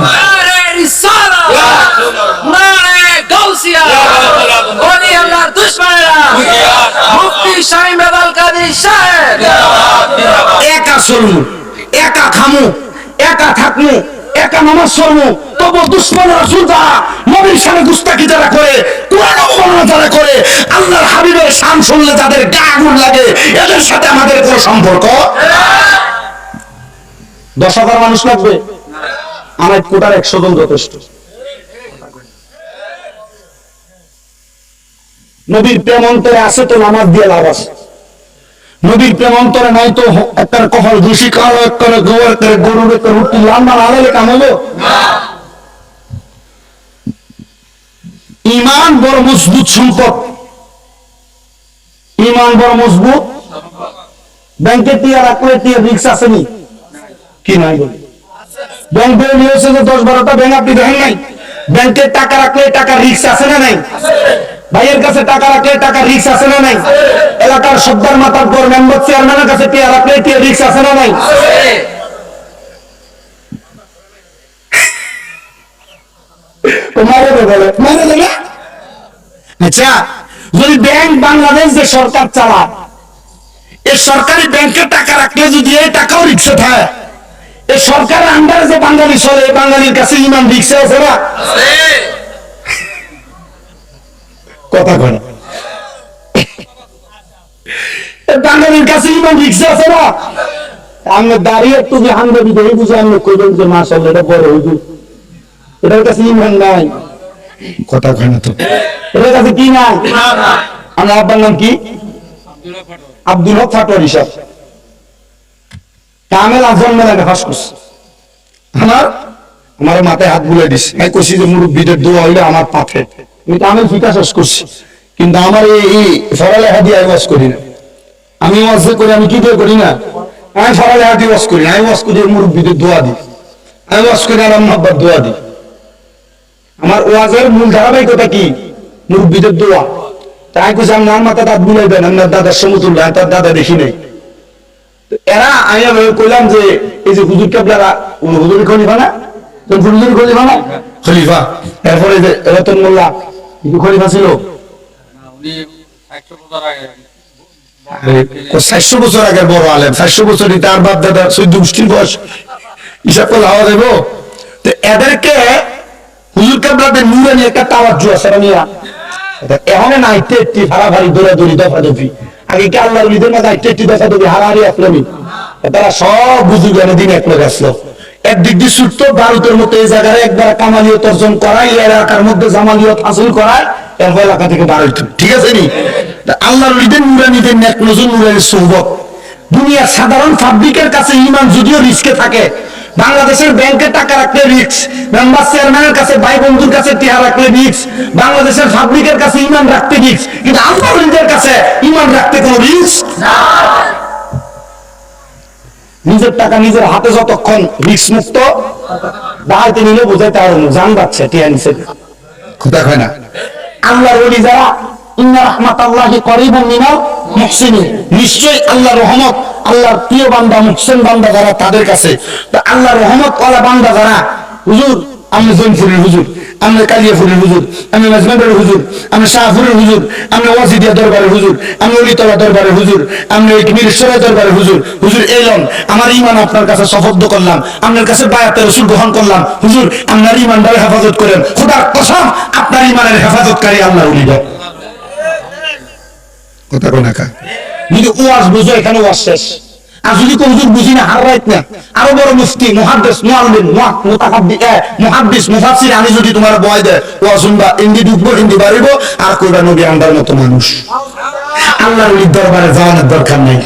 নারে রিসালাত, নারে গাউসিয়া, ওলি আল্লাহর দুশমনেরা, মুফতি শামীম আল কাদের সাহেব। একা চলমু, একা খামু, একা থাকমু, একা নামাজ পড়মু, তবু দুশ্মন রাসূল যারা, নবীর সাথে গুস্তাখি যারা করে, কোরআন অবমাননা যারা করে, আল্লাহর হাবিবের শান শুনলে যাদের গা আগুন লাগে, এদের সাথে আমাদের কোনো সম্পর্ক? 10,000 মানুষ লাগবে? আমার কোটার 100 জন যথেষ্ট। নবীর প্রেম অন্তরে আছে তো নামাজ দিয়ে লাভ আছে। নবীর প্রেম অন্তরে নাই তো একটা কহল দোষী কালো একটা গোবর করে গরুর একটা রুটি লাম্বা আলালে কাম হলো? ইমান বড় মজবুত সম্পদ, ইমান বড় মজবুত। ব্যাংকে টিয়া রাখলে টিয়া রিক্স আসেনি কি নাই? বলি ব্যাংকে নিয়েছে যে 10-12টা ব্যাংক আপনি দেখেন নাই? ব্যাংকের টাকা রাখলে টাকা রিক্স আছে না নাই? ভাইয়ের কাছে টাকা রাখলে টাকা রিক্স আছে না নাই? এলাকার সর্দার মাতার পর মেম্বার চেয়ারম্যানের কাছে টিয়া রাখলে টিয়া রিক্স আছে না নাই? আচ্ছা, যদি ব্যাংক বাংলাদেশ যে সরকার চালায়, এই সরকারি ব্যাংকে টাকা রাখলে যদি এই টাকাও রিক্সা থাকে, এই সরকারের আন্ডারে যে বাঙালি চলে, বাঙালির কাছে ইমান রিক্সা আছে না? কথা কয় না। বাঙালির কাছে ইমান রিক্সা আছে না? আমি দাঁড়িয়ে একটু যে হাঙ্গা বিধি বুঝে আমি কইলাম যে মাশাআল্লাহ এটা বড় হুজুর, এটার কাছে ইমান নাই। কথা কয় না তো। এটার কাছে কি নাই? আমার আব্বার নাম কি? আব্দুল হক ফাটোয়ারি সাহেব। কামেল আজম মেলানে ফাঁস করছে। আমার মাথায় হাত বুলাই দিছে। আমি কইছি যে মুরব্বীদের দোয়া হইলে আমার পাথে। আমি কামেল ফিকা শেষ করছি, কিন্তু আমার এই ফরালেখা দিয়ে আমি ওয়াজ করি না। আমি ওয়াজ করি, আমি কি দিয়ে করি না? আমি ফরালেখা দিয়ে ওয়াজ করি না। আমি ওয়াজ করি মুরব্বীদের দোয়া দিই, আমি ওয়াজ করি আর আব্বার দোয়া দিই। আমার ওয়াজের মূল ধারাবাহিকতা কি? মুরব্বীদের দোয়া। তাই কইছি আমার মাথা দাঁত বুলাই দেন, আমার দাদার সমতুল্য, তার দাদা দেখি নাই। এরা আমি কইলাম যে এই যে হুজুর কেবলারা, হুজুর খলিফা না? হুজুর খলিফা না? খলিফা। এরপরে যে রতন মোল্লা খলিফা ছিল 400 বছর আগে, বড় আলেম। 400 বছরই তার বাপ দাদা 14 গোষ্ঠীর বয়স, হিসাব করে হাওয়া দেব। তো এদেরকে হুজুর কেবলাদের নুরানি একটা তাওয়াজ্জু আছে না? এখন না আইতে একটি হারাহারি দৌড়াদৌড়ি দফাদফি। আগে কি আল্লাহ ওলিদের মাঝে আইতে একটি দফাদফি হারাহারি আসলামি? তারা সব বুঝু জ্ঞানে দিন এক লোক আসলো। একদিক দিয়ে ছুটতো ভারতের মতো এই জায়গায় একবার কামালিয়ত অর্জন করায়, এলাকার মধ্যে জামালিয়ত হাসিল করায়, এরপর এলাকা থেকে বার হইতো। ঠিক আছে নি? আল্লাহ ওলিদের নুরানিদের নেক নজর নুরানির সোহবত। দুনিয়ার সাধারণ পাবলিকের কাছে ইমান যদিও রিস্কে থাকে, বাংলাদেশের ব্যাংকে টাকা রাখলে রিস্ক, মেম্বার চেয়ারম্যানের কাছে, ভাই বন্ধুর কাছে টিয়া রাখলে রিস্ক, বাংলাদেশের পাবলিকের কাছে ইমান রাখতে রিস্ক, কিন্তু আল্লাহ ওলিদের কাছে ইমান রাখতে কোনো রিস্ক না। নিজের টাকা নিজের হাতে যতক্ষণ রিস্ক মুক্ত, দাঁড়াইতে নিলে বোঝাইতে আরো জান যাচ্ছে টিয়া নিচে। কথা কয় না? আল্লাহর ওলি যারা, ইন্না রাহমাতাল্লাহি করিবুম মিনাল মুহসিনিন, নিশ্চয়ই আল্লাহর রহমত, আল্লাহর প্রিয় বান্দা মুহসিন বান্দা যারা, তাদের কাছে। তো আল্লাহর রহমত ওয়ালা বান্দা যারা, হুজুর আমি জৈনপুরের হুজুর, আমি কালিয়াপুরের হুজুর, আমি মাজমাবের হুজুর, আমি শাহপুরের হুজুর, আমি ওয়াজিদিয়া দরবারের হুজুর, আমি অলিতলা দরবারের হুজুর, আমি মিরসরাই দরবারের হুজুর। হুজুর এলন, আমার ইমান আপনার কাছে সফদ্দ করলাম, আপনার কাছে বায়াতে রাসূল গ্রহণ করলাম। হুজুর আপনার ইমানটারে হেফাজত করেন, খোদার কসম আপনার ইমানের হেফাজতকারী আল্লাহ ওলি। কথা কোন একা যদি ওয়াজ বুঝো, এখানে ওয়াজ শেষ। আর যদি কেউ হুজুর বুঝি না, হার রাইত না, আরো বড় মুফতি, মুহাদ্দিস, মুআল্লিম, মুহাদ্দিস, মুফাসসির আমি যদি তোমার বয় দেয়, ওয়াজ শুনবা, হিন্দি ঢুকবো, হিন্দি বাড়িবো, আর কইবা নবী আন্দার মতো মানুষ। আল্লাহর ওলির দরবারে যাওয়ানোর দরকার নাই।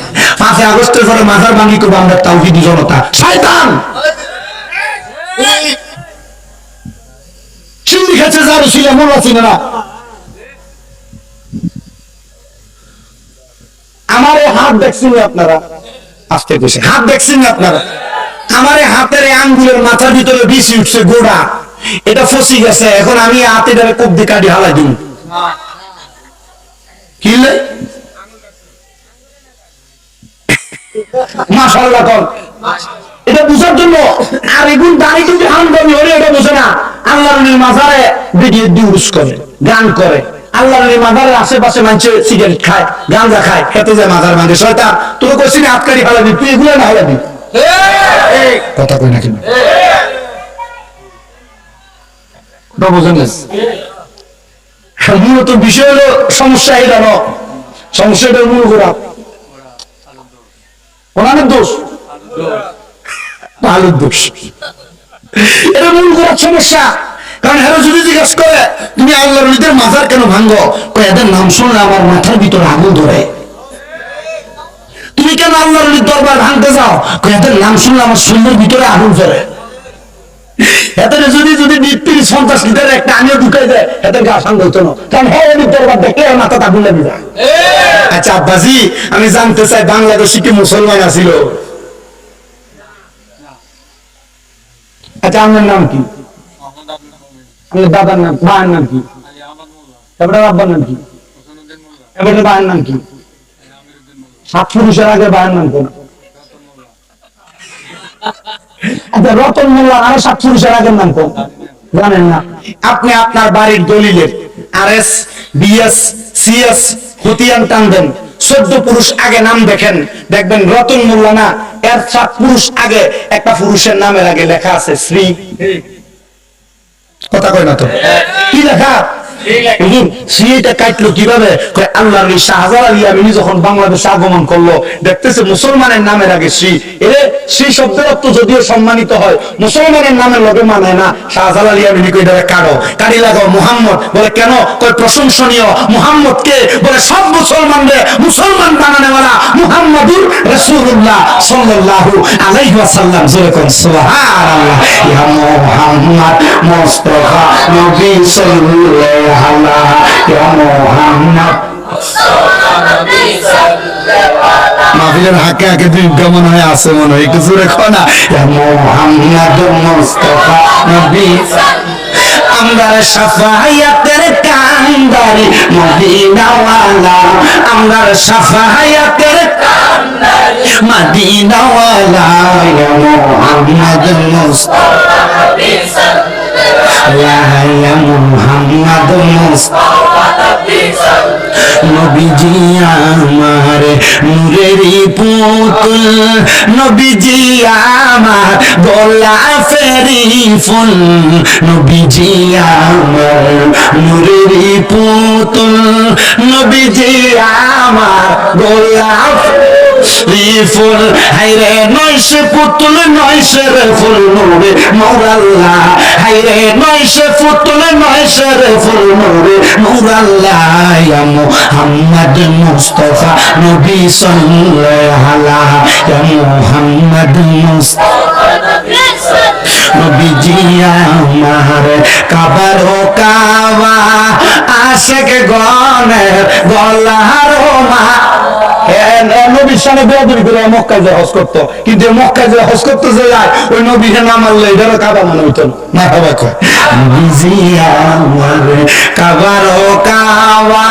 5 আগস্টের পরে মাজার ভাঙি করবো আমরা তাওহীদি জনতা। শয়তান চিনি খেছে যার ছিল মনে আছে না? আমার এই হাত দেখছেন আপনারা, আস্তে কইছে হাত দেখছেন আপনারা? আমার এই হাতের আঙ্গুলের মাথার ভিতরে বিছি উঠছে গোড়া, এটা ফসি গেছে। এখন আমি হাতে ধরে কোপ দিয়ে কাটি হালাই দিই কিলে মাশাআল্লাহ কর এটা বুঝার জন্য। আর এগুন দাঁড়িয়ে কিন্তু হামদানি হলে এটা বুঝে না। আল্লাহর মাজারে বেরিয়ে দিউস করে, গান করে। আল্লাহর মাজারের আশেপাশে মানুষ সিগারেট খায়, গাঁজা খায়, খেতে যায় মাজার ভাঙে। শয়তান তোর কইছিস হাতকারি হালাবি, তুই এগুলো না হালাবি। কথা কই না কেন? বুঝেন মূলত বিষয় হলো সমস্যা এটা ন, সমস্যাটা মূল করা ওনার দোষ, আলুর দোষ। এটা মূল করার সমস্যা। কারণ হেরো যদি জিজ্ঞাসা করে তুমি আল্লাহর ওলিদের মাজার কেন ভাঙ্গো, এদের নাম শুনলে আমার মাথার ভিতরে আগুন ধরে। তুমি কেন আল্লাহর ওলির দরবার ভাঙতে যাও, এদের নাম শুনলে আমার শরীরের ভিতরে আগুন ধরে। এদের যদি যদি 30-50 লিটার একটা আমিও ঢুকাই দেয়, এদের গা সাঙ্গ হইতো না। কারণ হ্যাঁ ওলির দরবার দেখলে মাথা আগুন লেগে যায়। আচ্ছা আব্বাজি আমি জানতে চাই বাংলাদেশে কি মুসলমান আছিল? আচ্ছা আপনার নাম কি? আপনার দাদার নাম, মায়ের নাম কি? এবার আব্বার নাম কি? এবার মায়ের নাম কি? 7 পুরুষের আগে মায়ের নাম কোন? আচ্ছা রতন মোল্লা আর 7 পুরুষের আগের নাম কোন জানেন না? আপনি আপনার বাড়ির দলিলের RS BS CS খতিয়ান টানবেন, 14 পুরুষ আগে নাম দেখেন, দেখবেন রতন মোল্লা না, এর 7 পুরুষ আগে একটা পুরুষের নামের আগে লেখা আছে শ্রী। কথা কয় না তো? কি লেখা? সিটা কাটলো কিভাবে? আল্লাহর শাহজালাল আলী আমিনী যখন বাংলাদেশে আগমন করলো, দেখতেছে মুসলমানের নামের আগে শ্রী। সেই শব্দের অর্থ যদিও সম্মানিত হয়, মুসলমানের নামের লগে মানে না। শাহজালাল আলী আমিনী কই ধরে কাটো, কাটি লাগাও মুহাম্মদ। বলে কেন? কয় প্রশংসনীয় মুহাম্মদ কে? বলে সব মুসলমানরে মুসলমান বানানোওয়ালা মুহাম্মাদুর রাসূলুল্লাহ সাল্লাল্লাহু আলাইহি ওয়াসাল্লাম। জোরে কোন সুবহানাল্লাহ। ইয়া মুহাম্মদ মুস্তাফা নবী সাল্লাল্লাহু মাহফিলের হাকে হাকে দুর্গা মনে হয় আছে, মনে হয় একটু জোরে খনা। মুহাম্মদ মুস্তাফা নবী আমরার সাফায়াতের কান্দারি মদিনাওয়ালা, আমরার সাফায়াতের কান্দারি মদিনাওয়ালা। মুহাম্মদ মুস্তাফা নবী সাল্লাল্লাহু মুহাম্মদ মুস্তাফা নবী সাল্লাল্লাহু নবীজি আমার নূরেরই পুতুল, নবীজি আমার গোলাপেরই ফুল, নবীজি আমার নূরেরই পুতুল, নবীজি আমার গোলাপেরই ফুল। হায়রে নয়শে পুতুল নয়শে রে ফুল নূরে নূরাল্লাহ, হায়রে নয়শে পুতুল নয়শে রে ফুল নূরে নূরাল্লাহ। ইয়া মুহাম্মদ মুস্তাফা নবী সাল্লাল্লাহু আলাইহি, ইয়া মুহাম্মদ মুস্তাফা নবী সাল্লাল্লাহু নবীজি আমার কাবার ও কাবা আশিক গণের গলার মা। নবীর সামনে বেয়াদবি করে মক্কায় যে হজ করতো, কিন্তু মক্কায় যে হজ করতে যে যায় ওই নবীর না মানলে এটারও কাবা মনে হইতো না। কাবা কয় নবীজি আমার কাবার ও কাবা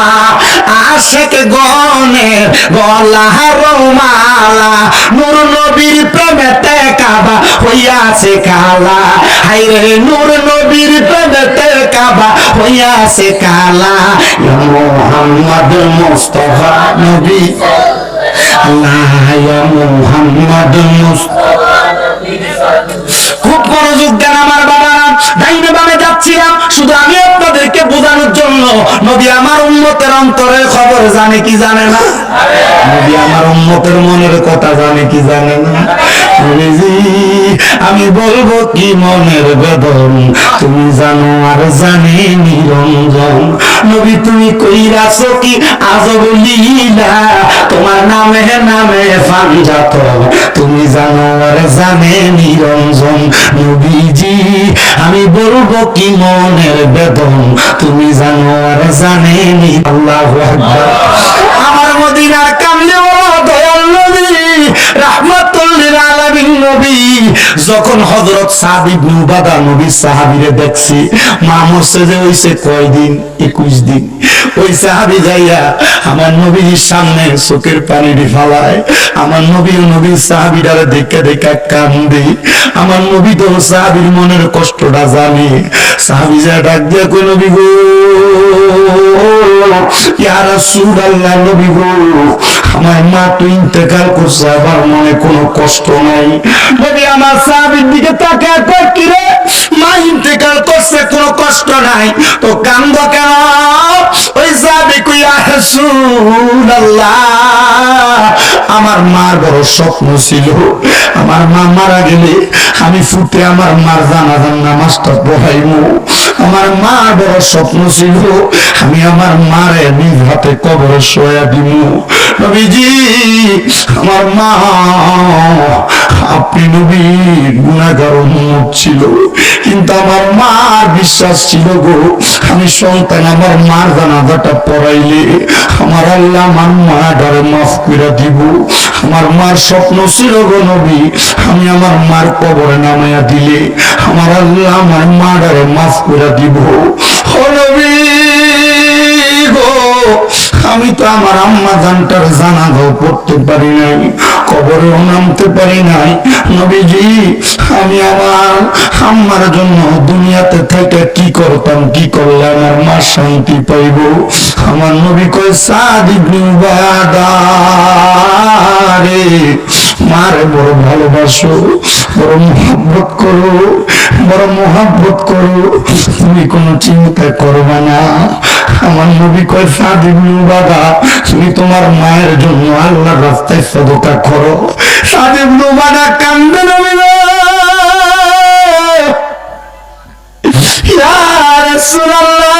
আশিক গণের গলার মালা, নূর নবীর প্রেমেতে কাবা হইয়াছে কালা। হায়রে নূর নবীর প্রেমেতে কাবা হইয়াছে কালা। ইয়া মুহাম্মদ মুস্তাফা নবী খুব মনোযোগ দেন আমার বাবারা। ডাইনে বামে যাচ্ছিলাম শুধু আমি আপনাদেরকে বোঝানোর জন্য, নবী আমার উম্মতের অন্তরের খবর জানে কি জানে না? নবী আমার উম্মতের মনের কথা জানে কি জানে না? নবীজি আমি বলবো কি মনের বেদন, তুমি জানো আর জানে নিরঞ্জন। নবী তুমি কইরাছো কি আজব লীলা, তোমার নামে নামে ফানজাত, তুমি জানো আর জানে নিরঞ্জন। নবীজি আমি বলবো কি মনের বেদন, তুমি জানো আর জানে নি। আল্লাহু আকবার। আমার মদিনার কামলে দয়াল নবী রাহমাতুল লিল আলামিন নবী যখন হযরত সাদ ইবনে উবাদা নবীর সাহাবীরে দেখছি, মা মসজিদে হইছে কয়দিন, 21 দিন। ওই সাহাবী যাইয়া আমার নবীর সামনে চোখের পানি ফালায়। আমার নবী ও নবীর সাহাবীরা দেখে দেখে কান্দে। আমার নবী তো সাহাবীর মনের কষ্টটা জানে। সাহাবী যা ডাক দিয়া কই, নবী গো, ইয়া রাসূলুল্লাহ, নবী গো, আমার মা তো ইন্তেকাল করছে, আমার মনে কোনো কষ্ট নাই। নবী আমার সাহাবীর দিকে তাকায় কয়, কি রে, মা ইন্তেকাল করছে, কোনো কষ্ট নাই, তো কান্দ কেন? ওই সাহাবী কই, ইয়া রাসূলুল্লাহ, আমার মার বড় স্বপ্ন ছিল, আমার মা মারা গেলে আমি ফুটে আমার মার জানাজার নামাজটা পড়াইবো। আমার মার বড় স্বপ্ন ছিল, আমি আমার মারে নিজ হাতে কবরে শোয়া দিব। নবীজি আমার মা, আপনি নবী গুনাহগার উম্মত ছিল, কিন্তু আমার মার বিশ্বাস ছিল গো, আমি সন্তান আমার মার জানাজাটা পড়াইলে আমার আল্লাহ আমার মাটারে মাফ করে দিব। আমার মার স্বপ্ন ছিল গো নবী, আমি আমার মার কবরে নামাইয়া দিলে আমার আল্লাহ আমার মাটারে মাফ করে দিব। ও নবী গো, আমি তো আমার আম্মা জানটার জানাজাও পড়তে পারি নাই, কবরেও নামতে পারি নাই। নবীজি আমি আমার আম্মার জন্য দুনিয়াতে থেকে কি করতাম, কি করলে আমার মা শান্তি পাইব? আমার নবী কয়, সাদ ইবনে উবাদা রে, মারে বড় ভালোবাসো, বড় মোহাব্বত করো, বড় মোহাব্বত করো, তুমি কোনো চিন্তা করবে না। আমার নবী কয়, সাদ ইবনে উবাদা, তুমি তোমার মায়ের জন্য আল্লাহর রাস্তায় সদকা করো। সাদ ইবনে উবাদা কান্দে, নবী গো, ইয়া রাসূলুল্লাহ,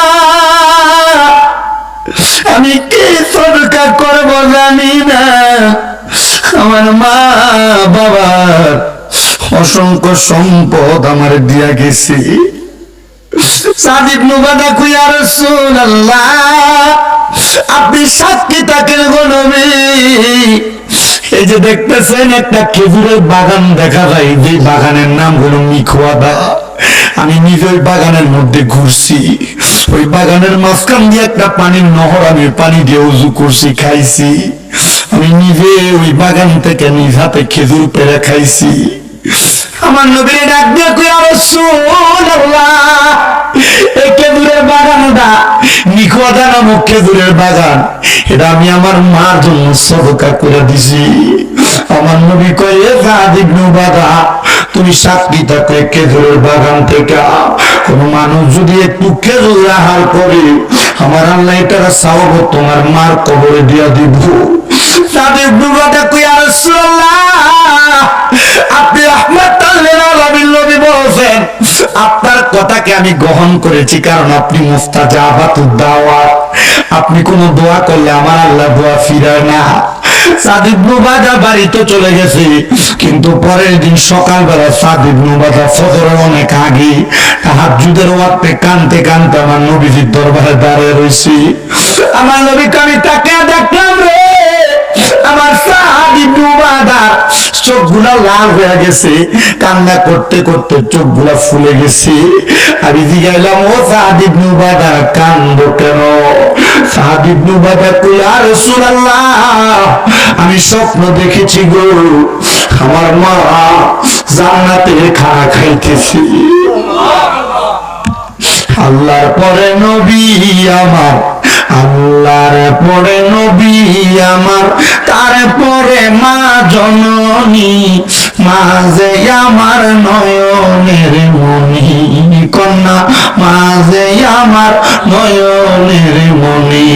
আমি কি সদকা করব জানি না, আমার মা বাবার অসংখ্য সম্পদ আমার দিয়া গেছে। সাদ ইবনে উবাদা কই, ইয়া রাসূলুল্লাহ, আপনি সাক্ষী থাকেন গো নবী, এই যে দেখতেছেন একটা খেজুরের বাগান দেখা যায়, যে বাগানের নাম হলো মিখওয়াদা। আমি নিজে ওই বাগানের মধ্যে ঘুরছি, ওই বাগানের মাঝখান দিয়ে একটা পানির নহর, আমি পানি দিয়ে উজু করছি, খাইছি। আমি নিজে ওই বাগান থেকে নিজ হাতে খেজুর পেড়ে খাইছি। আমার নবীর ডাক দিয়ে কই, ইয়া রাসূলুল্লাহ, এই খেজুরের বাগানটা মিখওয়াদা নামক খেজুরের বাগান, এটা আমি আমার মার জন্য সদকা করে দিছি। আমার নবী কয়, এ সাদ ইবনে উবাদা, তুমি সাক্ষী থাকো, খেজুরের বাগান থেকে কোন মানুষ যদি একটু খেজুর আহার করে, আমার আল্লাহ এটা সওয়াব তোমার মার কবরে দিয়া দিব। সাদ ইবনে উবাদা কই, ইয়া রাসূলুল্লাহ, আপনি রাহমাতুল লিল আলামিন নবী বলেছেন, আপনার কথাকে আমি গ্রহণ করেছি, কারণ আপনি মুস্তাজাবাতুদ দাওয়াত, আপনি কোন দোয়া করলে আমার আল্লাহ দোয়া ফিরায় না। সাদ ইবনে উবাদা বাড়িতে চলে গেছে, কিন্তু পরের দিন সকালবেলা সাদ ইবনে উবাদা ফজরের অনেক আগে তাহাজ্জুদের ওয়াক্তে কানতে কানতে আমার নবীজির দরবারে দাঁড়িয়ে রয়েছি। আমার নবীকে আমি তাকে দেখলাম রে, আমার সাদ ইবনে উবাদা চোখগুলা লাল হয়ে গেছে, কান্না করতে করতে চোখগুলা ফুলে গেছে। আমি জিজ্ঞাসলাম, ও সাদ ইবনে উবাদা, কান্দো কেন? সাদ ইবনে উবাদা কই, ইয়া রাসূলুল্লাহ, আমি স্বপ্ন দেখেছি গো, আমার মা জান্নাতে খানা খাইতেছি। আল্লাহর পরে নবী আমার, আল্লাহর পরে নবী আমার, তারপরে মা জননী, মা মাঝে আমার নয়নের মনি, কন্যা মাঝে আমার নয়নের মনি,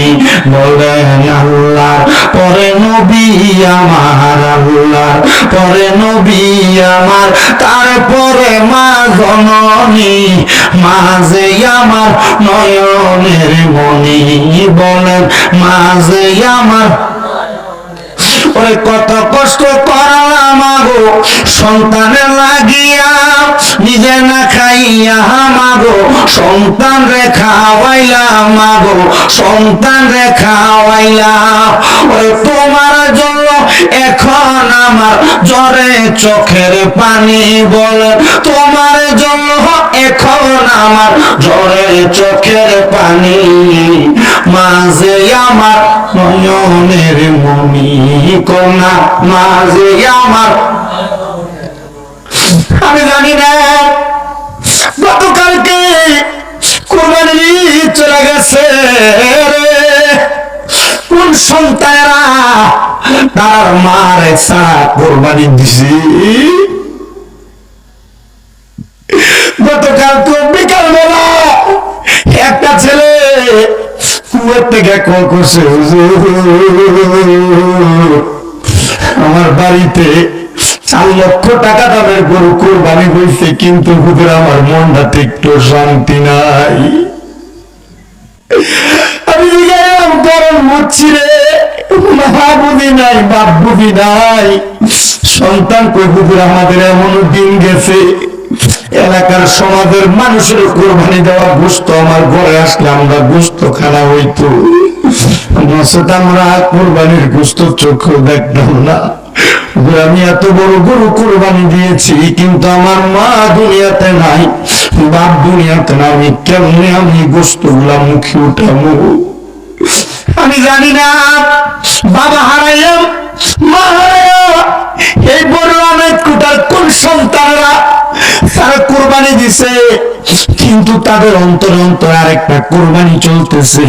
বলেন আল্লাহ পরে নবী আমার, আল্লাহ পরে নবী আমার, তারপরে মা জননী, মাঝে আমার নয়নের মনি, বলেন মাঝে আমার। ওই কত কষ্ট করলাম আগো সন্তানের লাগিয়া, নিজে না খাইয়া মাগো সন্তান রে খাওয়াইলাম, মাগো সন্তান রে খাওয়াইলাম। ওই তোমার জন্য এখন আমার জ্বরে চোখের পানি, বলে তোমার জন্য এখন আমার জ্বরে চোখের পানি, মাঝে আমার নয়নের মনি, কন্যা মাঝে আমার। আমি জানি না গতকালকে কোরবানি চলে গেছে কোন সন্তানেরা তার মার ছাড়া কোরবানি দিছে। গতকাল তো বিকাল বেলা একটা ছেলে কুয়ের থেকে কল করছে, আমার বাড়িতে 4 লক্ষ টাকা দামের গরু কোরবানি হয়েছে, কিন্তু হুজুর আমার মনটাতে একটু শান্তি নাই। আমি গেলাম গরম হচ্ছি রে, মা বুঝি নাই বাপ বুঝি নাই, সন্তান কই হুজুর আমাদের এমন দিন গেছে এলাকার সমাজের মানুষের কোরবানি দেওয়া গোশত আমার ঘরে আসলে আমরা গোশত খানা হইতো, আমরা কোরবানির গোশত চোখেও দেখতাম না। আমি এত বড় গরু কোরবানি দিয়েছি, কিন্তু আমার মা দুনিয়াতে নাই, বাপ দুনিয়াতে না, আমি কেমনে আমি গোশত গুলা মুখে উঠাবো? আমি জানি না। বাবা হারাইলাম, মা হারাইলাম, এই বড় অনেক কোটার কোন সন্তানরা তারা কোরবানি দিছে, কিন্তু তাদের অন্তরে অন্তরে আরেকটা কোরবানি চলতেছে,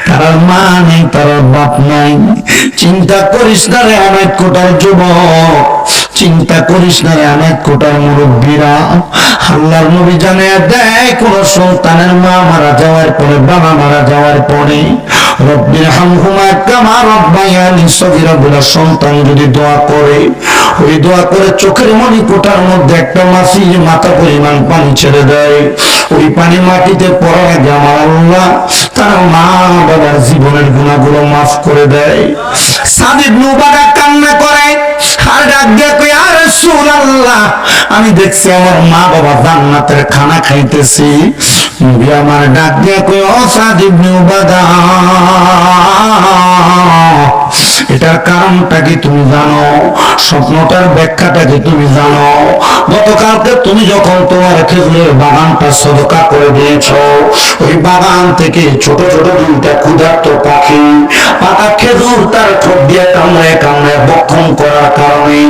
তারা মা নেই, তারা বাপ নাই। চিন্তা করিস না রে অনেক কোটার যুবক, চিন্তা করিস না রে অনেক কোটার মুরব্বীরা। আল্লাহর নবী জানিয়ে দেয়, কোন সন্তানের মা মারা যাওয়ার পরে, বাবা মারা যাওয়ার পরে রব্বির হামহুমা কামা রব্বায়ানি সগীরা বলে সন্তান যদি দোয়া করে, ওই দোয়া করে চোখের মনি কোটার মধ্যে একটা মাছির মাথা পরিমাণ পানি ছেড়ে দেয়। ওই পানি মাটিতে পড়ার আগে আমার আল্লাহ তার মা বাবার জীবনের গুনাহগুলো মাফ করে দেয়। সাদ ইবনে উবাদা কান্না করে আর ডাক দিয়ে কই, ইয়া রাসূলুল্লাহ, আমি দেখছি আমার মা বাবা জান্নাতের খানা খাইতেছি। নবী আমার ডাক দিয়ে কই, ও সাদ ইবনে উবাদা, এটার কারণটা কি তুমি জানো? স্বপ্নটার ব্যাখ্যাটা কি তুমি জানো? গতকালকে তুমি যখন তোমার খেজুরের বাগানটা সদকা করে দিয়েছো, ওই বাগান থেকে ছোট ছোট 2টা ক্ষুধার্ত পাখি পাতা খেজুর তার ঠোঁট দিয়ে কামড়ায় কামড়ায় বক্ষণ করার কারণে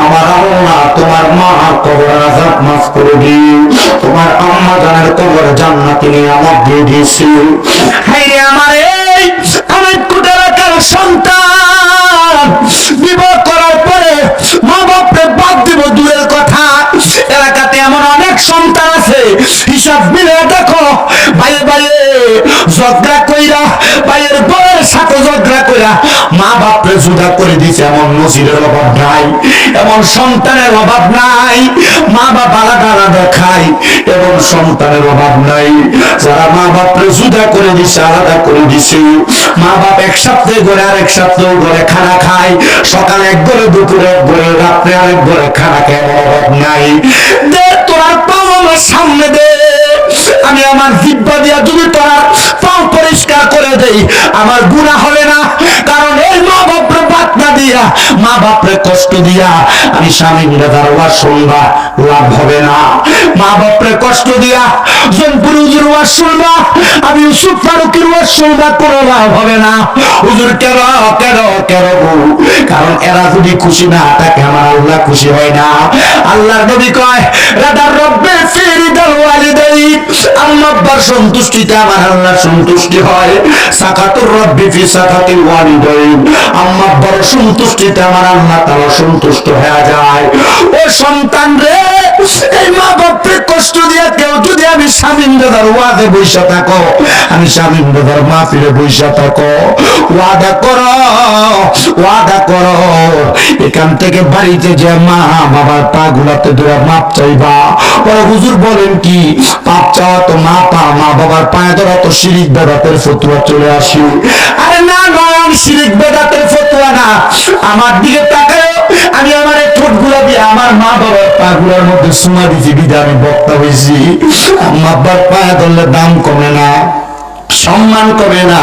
আমার আল্লাহ তোমার মা কবর আযাব মাফ করে দিই, তোমার আম্মা জানের কবর জান্নাতে নিয়ামত দিয়ে দিয়েছি। হায়রে আমার এই অনেক কুটারাকার সন্তান বিবাহ করার পরে মা বাপরে বাদ দিব দূরের কথা, এলাকাতে এমন অনেক সন্তান আছে, হিসাব মিলে দেখো বাইরে বাইরে ঝগড়া কইরা, বাইরের বউয়ের সাথে ঝগড়া কইরা মা বাপরে জুদা করে দিছে। এমন নজিরের অভাব নাই, এমন সন্তানের অভাব নাই, মা বাপ আলাদা আলাদা খায়, এবং সন্তানের অভাব নাই। যারা মা বাপরে জুদা করে দিছে, আলাদা করে দিছে, মা বাপ এক সপ্তাহে ঘরে আরেক সপ্তাহ ঘরে খানা খায়, সকালে এক ঘরে, দুপুরে এক ঘরে, রাত্রে আরেক ঘরে খানা খায়, অভাব নাই। দে তোর পাও আমার সামনে দে, আমি আমার জিহ্বা দিয়া যদি তোর পাও পরিষ্কার করে দেই আমার গুনাহ হবে না, কারণ এই মা বাপরে বাদ না দিয়া, মা বাপরে কষ্ট দিয়া আমি স্বামী মিরাদার ওয়াজ শুনবা, লাভ হবে না। মা বাপরে কষ্ট দিয়া জনপুর হুজুর ওয়াজ শুনবা, আমি ইউসুফ ফারুকের ওয়াজ শুনবা, কোনো লাভ হবে না। হুজুর কেন কেন কেন? কারণ এরা যদি খুশি না থাকে আমার আল্লাহ খুশি হয় না। আল্লাহর নবী কয়, রাদার রব্বে ফিরিদাল ওয়ালিদাইন, আম্মা আব্বার সন্তুষ্টিতে আমার আল্লাহ সন্তুষ্টি হয়। সাকাতুর রব্বি ফি সাকাতিল ওয়ালিদাইন, আম্মা আব্বার সন্তুষ্টিতে আমার আল্লাহ তাআলা সন্তুষ্ট হয়ে যায়। ও সন্তান রে, এই মা বাপকে কষ্ট দিয়া কেউ যদি আমি স্বামীন দাদার ওয়াদে বইসা থাকো, আমি স্বামীন দাদার মাহফিলে বইসা থাকো, ওয়াদা করো, ওয়াদা করো, এখান থেকে বাড়িতে যে মা বাবার পা গুলাতে ধরে মাপ চাইবা। ওরা হুজুর বলেন কি, পাপ চাওয়া তো মা বাবার পায়ে ধরা তো শিরিক বেদাতের ফতুয়া চলে আসি। আরে না নয়, শিরিক বেদাতের ফতুয়া না, আমার দিকে তাকায়, আমি আমার এই ঠোঁট গুলা দিয়ে আমার মা বাবার পা গুলার মধ্যে সুমা দিছি, বিধে আমি বক্তা হয়েছি। আম্মা আব্বার পায়ে ধরলে দাম কমে না, সম্মান করে না,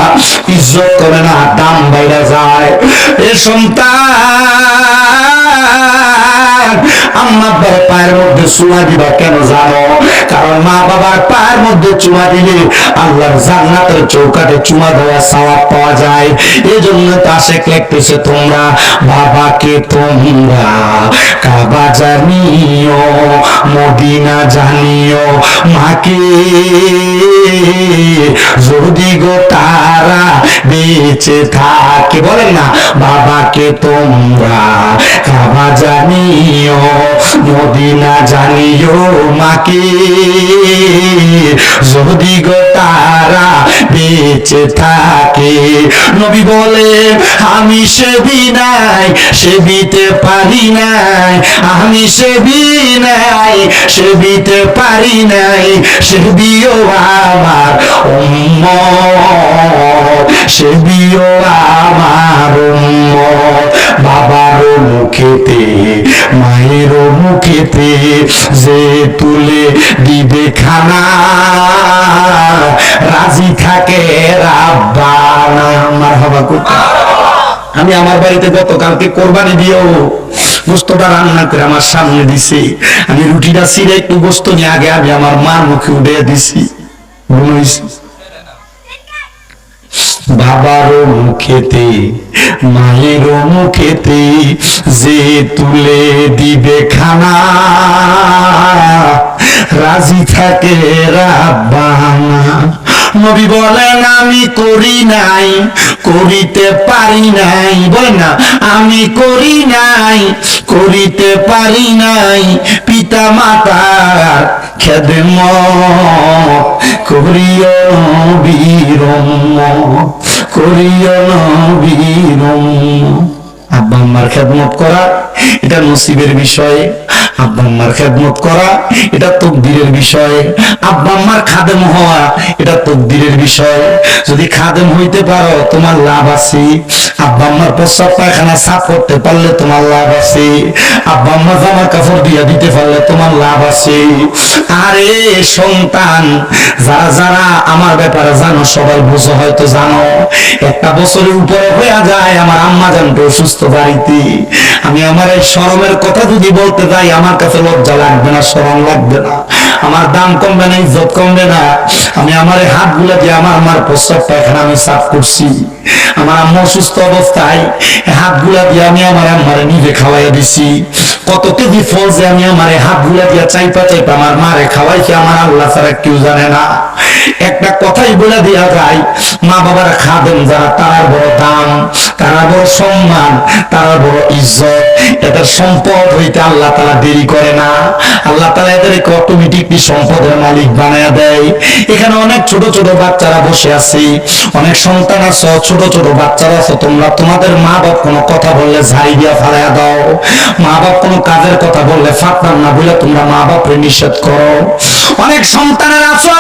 ইজ্জত করে না, দাম বাইরে যায়। এ সন্তান, আম্মা আব্বার পায়ের মধ্যে চুমা দিবা কেন জানো? কারণ মা বাবার পায়ের মধ্যে চুমা দিলে আল্লাহর জান্নাতের চৌকাঠে চুমা দেওয়া সওয়াব পাওয়া যায়। এই জন্য তো আশেক লিখতেছে, তোমরা বাবাকে তোমরা কাবা জানিও, মদিনা জানিও, মাকে যদি গো তারা বেঁচে থাকে, বলেন না, বাবাকে তোমরা কাবা জানিও, মদিনা জানিও, মাকে যদি গো তারা বেঁচে থাকে। নবী বলে, আমি সেবি নাই, সেবিতে পারি নাই, আমি সেবি নাই, সেবিতে পারি নাই, সেবিও আমার উম্মত, সেবিও আমার উম্মত। বাবার মুখেতে মায়ের মুখেতে যে তুলে দিবে খানা, রাজি থাকে রাব্বানা। মারহাবা করতে। আমি আমার বাড়িতে গতকালকে কোরবানি দিয়েও গোস্তটা রান্না করে আমার সামনে দিছি, আমি রুটিটা ছিঁড়ে একটু গোস্ত নিয়ে আগে আমি আমার মার মুখে উঠে দিছি। বাবারও মুখেতে মায়েরও মুখেতে যে তুলে দিবে খানা, রাজি থাকে রাব্বানা। নবী বলেন, আমি করি নাই, করিতে পারি নাই, বলেন না, আমি করি নাই, করিতে পারি নাই, পিতা মাতার খেদমত করিও নবীর, করিও নবীর। আব্বা আম্মার খেদমত করা এটা নসিবের বিষয়, আব্বা আম্মার খেদমত করা এটা তকদিরের বিষয়, আব্বা আম্মার খাদেম হওয়া এটা তকদিরের বিষয়। যদি খাদেম হইতে পারো তোমার লাভ আছে, আব্বা আম্মার প্রস্রাব পায়খানা সাফ করতে পারলে তোমার লাভ আছে, আব্বা আম্মা জামা কাপড় দিয়া দিতে পারলে তোমার লাভ আছে। আরে সন্তান, যারা যারা আমার ব্যাপারে জানো সবাই বুঝো, হয়তো জানো, একটা বছরের উপরে হয়ে যায় আমার আম্মা জানতো অসুস্থ বাড়িতে, আমি আমার এই শরমের কথা যদি বলতে যাই আমার কাছে লজ্জা লাগবে না, শরম লাগবে না, আমার দাম কমবে না, ইজ্জত কমবে না। আমি আমার এই হাত গুলা দিয়ে আমার প্রস্রাব পায়খানা আমি সাফ করছি, আমার আম্মা অসুস্থ অবস্থায় হাত গুলা দিয়ে আমি আমার আম্মারে নিজে খাওয়াইয়া দিছি। কত কেজি ফল যে আমি আমার হাত গুলা দিয়ে চাইপা চাইপা আমার মারে খাওয়াইছি, আমার আল্লাহ ছাড়া কেউ জানে না। একটা কথাই বলে দেওয়া যায়, মা বাবার খাদেম যারা, তারা বড় দাম, তারা বড় সম্মান, তারা বড় ইজ্জত। এদের সম্পদ হইতে আল্লাহ তাআলা দেরি করে না, আল্লাহ তাআলা এদেরকে অটোমেটিকলি সম্পদের মালিক বানায়া দেয়। এখানে অনেক ছোট ছোট বাচ্চারা বসে আছে, অনেক সন্তান আছো, ছোট ছোট বাচ্চারা আছো, তোমরা তোমাদের মা বাপ কোনো কথা বললে ঝাড়ি দিয়া ফালাইয়া দাও, মা বাপ কোনো কাজের কথা বললে ফাটলাম না বলে তোমরা মা বাপরে নিষেধ করো। অনেক সন্তানের আছো,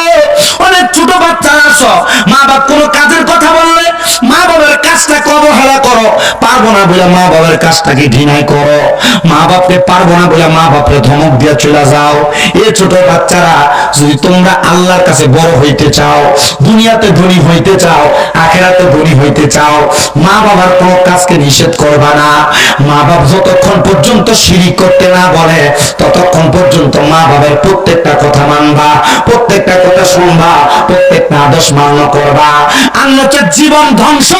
অনেক ছোট বাচ্চারা আছো, মা বাপ কোনো কাজের কথা বললে মা বাবার কাজটাকে অবহেলা করো, পারবো না বলে মা বাবার কাজটাকে ঘৃণায় করো, মা বাপকে পারবো না বলে মা বাপরে ধমক দিয়ে চলে যাও। এ ছোট বাচ্চারা, যদি তোমরা আল্লাহর কাছে বড় হইতে চাও, দুনিয়াতে ধনী হইতে চাও, আখিরাতে ধনী হইতে চাও, মা বাবার কোনো কাজকে নিষেধ করবা না। মা বাপ যতক্ষণ পর্যন্ত শিরিক করতে না বলে ততক্ষণ পর্যন্ত মা বাবার প্রত্যেকটা কথা মানবা, প্রত্যেকটা কথা শুনবা, প্রত্যেকটা আদেশ মান্য করবা। আর জীবন ধ্বংস,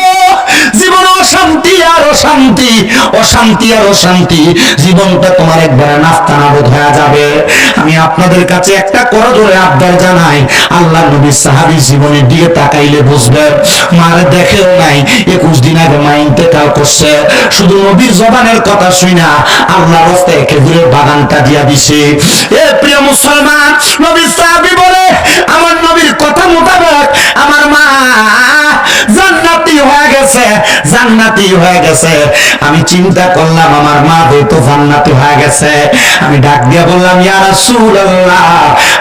জীবন অশান্তি আর অশান্তি, অশান্তি আর অশান্তি। শান্তি, জীবনটা তোমার একবারে নাস্তানাবুদ হয়ে যাবে। আমি আপনাদের কাছে একটা করজোড়ে আবদার জানাই, আল্লাহ নবীর সাহাবী জীবনের দিকে তাকাইলে বুঝবে, মারে দেখেও নাই, 21 দিন আগে মা ইন্তেকাল করছে, শুধু নবীর জবানের কথা শুই না আল্লাহর রাস্তায় খেজুরের বাগানটা দিয়া দিছে। এ প্রিয় মুসলমান, নবীর সাহাবী বলে, আমার নবীর কথা মোতাবেক আমার মা জান্নাতি হয়ে গেছে, জান্নাতি হয়ে গেছে। আমি চিন্তা করলাম আমার মা হয়তো জান্নাতি হয়ে গেছে। আমি ডাক দিয়া বললাম, ইয়া রাসূলুল্লাহ,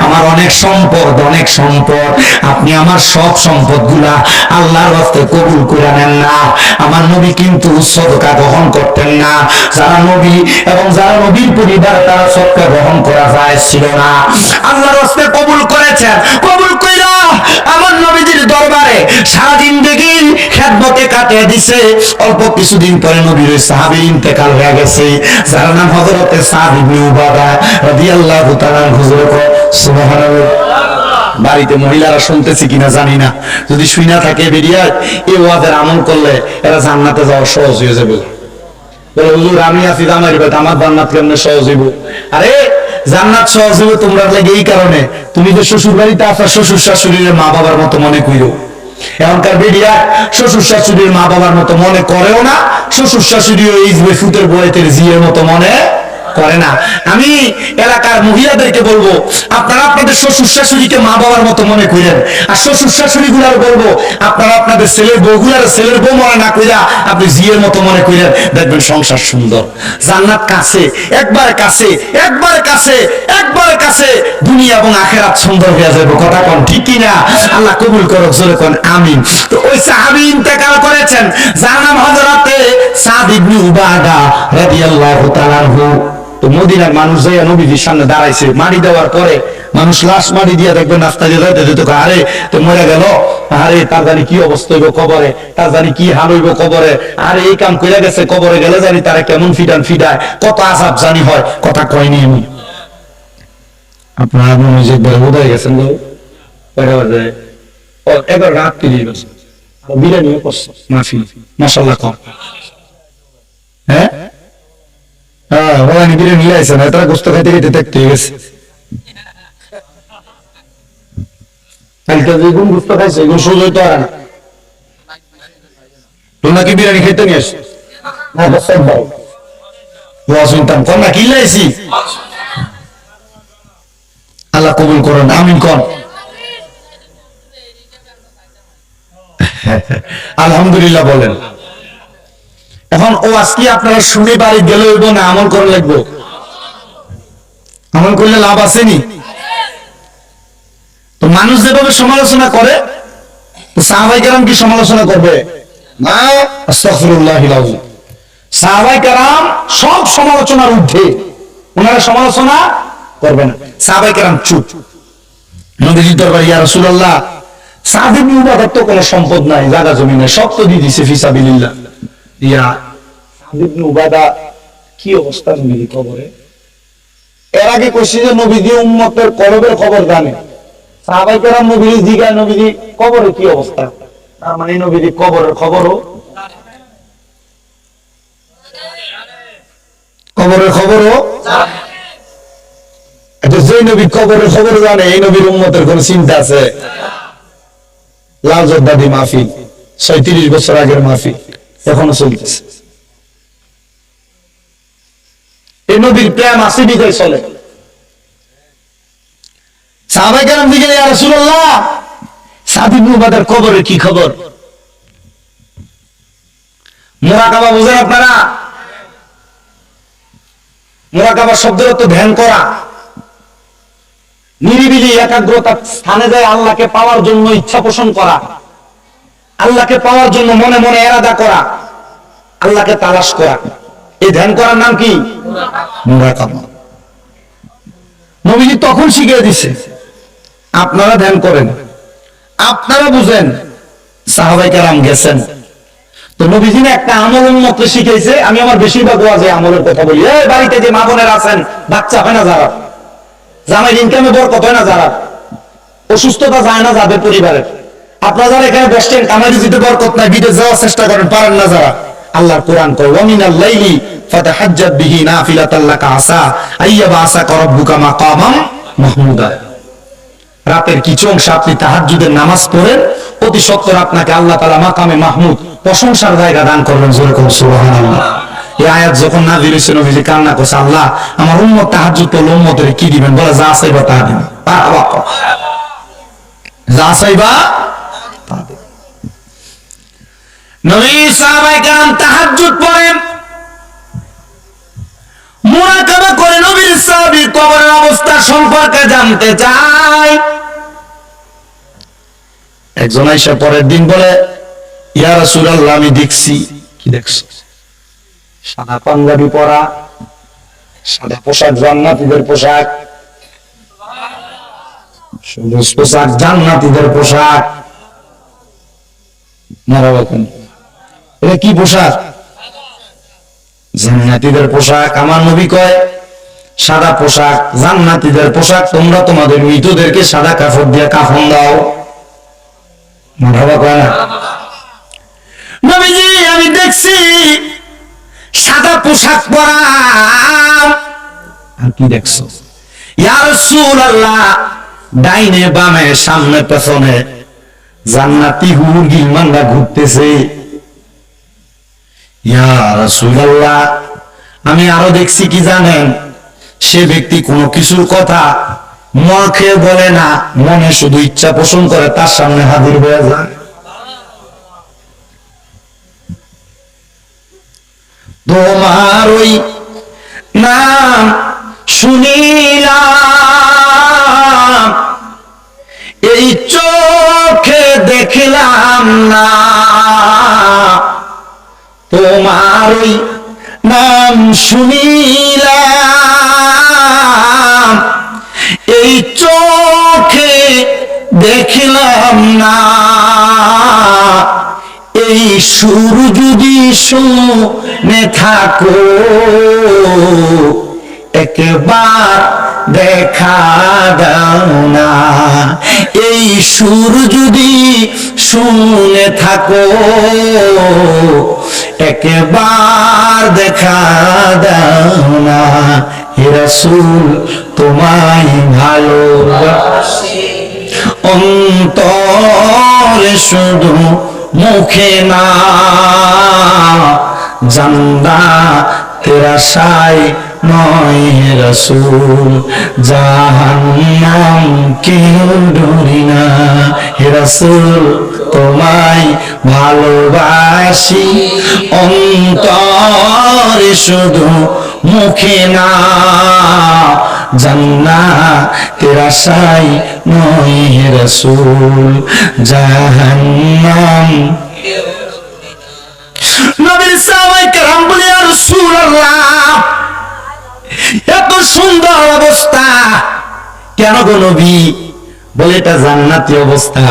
আমার অনেক সম্পদ, অনেক সম্পদ, আপনি আমার সব সম্পদ গুলা আল্লাহর রাস্তায় কবুল করে নেন না। আমার নবী কিন্তু সদকা গ্রহণ করতেন না। যারা নবী এবং যারা নবীর পরিবার তারা সদকা গ্রহণ করা যায় ছিল না। আল্লাহর রাস্তায় কবুল করেছেন, কবুল কইরা আমার নবীজির দরবারে সারা জিন্দেগি খেদমতে কাটিয়ে দিছে। অল্প কিছুদিন পরে নবীর ওই সাহাবীর ইন্তেকাল হয়ে গেছে, যার নাম হযরতে সাদ ইবনে উবাদা রাদিয়াল্লাহু তাআলা হুজুরে কো সুবহানাল্লাহ। বাড়িতে মহিলারা শুনতেছি কিনা জানি না, যদি শুইনা থাকে বেরিয়া এই ওয়াজের আমল করলে এরা জান্নাতে যাওয়া সহজ হয়ে যাবে। বলে হুজুর আমি আছি জামাইর বাড়িতে, আমার জান্নাত কেমনে সহজ হইব? আরে জান্নাত সহজ হইব তোমরা লাগে এই কারণে, তুমি যে শ্বশুর বাড়িতে আসা শ্বশুর শাশুড়ির মা বাবার মতো মনে কইরো। এখনকার বেরিয়া শ্বশুর শাশুড়ির মা বাবার মতো মনে করেও না, শ্বশুর শাশুড়িও এই ফুটের বয়েতের জিয়ের মতো মনে করে না। আমি এলাকার মহিলাদেরকে বলবো, আপনারা আপনাদের শ্বশুর শাশুড়িকে মা বাবার মতো মনে করেন, আর শ্বশুর শাশুড়ি গুলার বলবো আপনারা আপনাদের ছেলের বউগুলার ছেলের বউ মনে না কইরা আপনি জিয়ের মতো মনে করেন, দেখবেন সংসার সুন্দর, জান্নাত কাছে, একবারে কাছে, একবারে কাছে, একবারে কাছে, দুনিয়া এবং আখিরাত সুন্দর হয়ে যাবে। কথা কোন ঠিক কিনা? আল্লাহ কবুল করুক, জোরে কোন আমিন। তো ওই সাহাবী ইন্তেকাল করেছেন, যার নাম হযরতে সাদ ইবনে উবাদা রাদিয়াল্লাহু তাআলা আনহু। তো মদিনার মানুষ যাইয়া নবীজির সামনে দাঁড়াইছে, মাটি দেওয়ার পরে মানুষ লাশ মাটি দিয়া দেখবেন রাস্তা দিয়ে যাইতে যেত, আরে তো মরে গেল, আরে তার জানি কি অবস্থা হইব কবরে, তার জানি কি হাল হইব কবরে, আরে এই কাম কইরা গেছে, কবরে গেলে জানি তারা কেমন ফিটান ফিটায়, কত আযাব জানি হয়। কথা কয়নি আমি, আপনারা মনে হয় যে একবার বোধহয় গেছেন গো, এবার রাত 30 বছর বিরিয়ানিও করছে মাফি, মাশাআল্লাহ কম। হ্যাঁ হ্যাঁ, ওখানে বিরিয়ানি লাইছে না, তারা গোস্ত খাইতে খাইতে দেখতে গেছে। কালকে যেগুন গোস্ত খাইছে এগুলো সোজা তো আর না, তোমরা কি বিরিয়ানি খাইতে নিয়ে আসো? না সব ভাই ওয়া শুনতাম কোন না কি লাইছি। আল্লাহ কবুল করুন, আমিন কোন। আলহামদুলিল্লাহ বলেন। এখন ও আজকে আপনারা শুনে বাড়ি গেলে হইব না আমল করে লাগবো? আমল করলে লাভ আসেনি? তো মানুষ যেভাবে সমালোচনা করে, তো সাহাবায়ে কেরাম কি সমালোচনা করবে না? আস্তাগফিরুল্লাহিল আযীম। সাহাবায়ে কেরাম সব সমালোচনার ঊর্ধ্বে, ওনারা সমালোচনা করবে না। সাহাবায়ে কেরাম চুপ। নবীজির দরবারে, ইয়া রাসূলুল্লাহ, সাদ ইবনে উবাদার তো কোনো সম্পদ নাই, জায়গা জমি নাই, সব তো দিয়ে দিছে ফিসাবিলিল্লাহ। ইয়া সাদ ইবনে উবাদা কি অবস্থা নবীর কবরে? এর আগে কইছি যে নবীজি উম্মতের কবরের খবর জানে। সাহাবায়ে কেরাম নবীজি জিজ্ঞাসা, নবীজি কবরে কি অবস্থা? তার মানে নবীজি কবরের খবরও জানে। এটা যে নবী কবরের খবর জানে, এই নবীর উম্মতের কোন চিন্তা আছে? লাল জর্দাদি মাহফিল 36 বছর আগের মাহফিল এখনো চলতেছে। এই নবীর প্রেম আছে বিদায় চলে। সাহাবায়ে কেরাম দিকে, ইয়া রাসূলুল্লাহ, সাদ ইবনে উবাদার কবরের কি খবর? মুরাকাবা বুঝেন আপনারা? মুরাকাবা শব্দের অর্থ ধ্যান করা, নিরিবিলি একাগ্রতার স্থানে যায় আল্লাহকে পাওয়ার জন্য ইচ্ছা পোষণ করা, আল্লাহকে পাওয়ার জন্য মনে মনে এরাদা করা, আল্লাহকে তালাশ করা। এই ধ্যান করার নাম কি? মুরাকাবা। নবীজি তখন শিখিয়ে দিছে, আপনারা ধ্যান করেন, আপনারা বুঝেন। সাহাবায়ে কেরাম গেছেন, তো নবীজি একটা আমল উম্মতকে শিখাইছে। আমি আমার বেশিরভাগ ওয়াজে আমলের কথা বলি। এই বাড়িতে যে মা বোনের আছেন, বাচ্চা হয় না যারা, জামাই ইনকামে বরকত হয় না যারা, অসুস্থতা যায় না যাদের পরিবারের, আপনারা যারা এখানে বসছেন কামাই রুজিতে বরকত নাই, বিদেশ যাওয়ার চেষ্টা করেন, পারেন না যারা, আল্লাহর কোরআন কয় ওয়া মিনাল লাইলি ফাতাহাজ্জাত বিহি নাফিলাতাল লাকা আসা আইয়াবাসাকা রাব্বুকা মাকামাম মাহমুদা। রাতের কিছু অংশ আপনি তাহাজ্জুদের নামাজ পড়েন, অতি সত্বর আপনাকে আল্লাহ তাআলা মাকামে মাহমুদ প্রশংসার জায়গা দান করবেন। জোরে কোন সুবহানাল্লাহ। এই আয়াত যখন নাযিল হয়েছে নবীজি কান্না করছে, আল্লাহ আমার উম্মত তাহাজ্জুদ পড়লে উম্মতের কি দিবেন? বলে যা চাইবা তা দিবেন, যা চাইবা তা দিবেন। নবী সাহাবায়ে কেরাম তাহাজ্জুদ পড়েন, মুরাকাবা করে নবীর সাহাবীর কবরের অবস্থা সম্পর্কে জানতে চায়। একজন আয়েশা পরের দিন বলে, ইয়া রাসূলুল্লাহ আমি দেখছি। কি দেখছো? সাদা পাঞ্জাবি পরা, সাদা পোশাক, জান্নাতীদের পোশাক, সবুজ পোশাক, জান্নাতীদের পোশাক। এটা কি পোশাক? জান্নাতীদের পোশাক। আমার নবী কয় সাদা পোশাক জান্নাতীদের পোশাক, তোমরা তোমাদের মৃতদেরকে সাদা কাফন দিয়ে কাফন দাও। মারহাবা কয় না? নবীজি আমি দেখছি সাদা পোশাক পরা। আর কি দেখছো? ইয়া রাসূলুল্লাহ ডাইনে বামে সামনে পেছনে জান্নাতি হুর গিলমানরা ঘুরতেছে। ইয়া রাসূলুল্লাহ আমি আরো দেখছি কি জানেন? সে ব্যক্তি কোনো কিছুর কথা মুখে বলে না, মনে শুধু ইচ্ছা পোষণ করে তার সামনে হাজির হয়ে যায়। তোমার ওই নাম শুনিলাম, এই চোখে দেখলাম না। তোমার ওই নাম শুনিলাম, এই চোখে দেখলাম না। এই সুর যদি শুনে থাকো একবার দেখা দাও না। এই সুর যদি শুনে থাকো একবার দেখা দাও না। হে রাসূল তোমায় ভালোবাসি অন্তরে শুধু মুখে না। জান্নাতের আশায় নয় হে রাসূল, জাহান্নাম কেউ ডরি না। হে রাসূল তোমায় ভালোবাসি অন্তরে শুধু মুখে না। জান্নাতের আশায় নয় হে রাসূল, জাহান্নাম। নবীর সাহাবায়ে কেরাম বলে, ইয়া রাসূলুল্লাহ এত সুন্দর অবস্থা কেন গো নবী? বলে এটা জান্নাতি অবস্থা,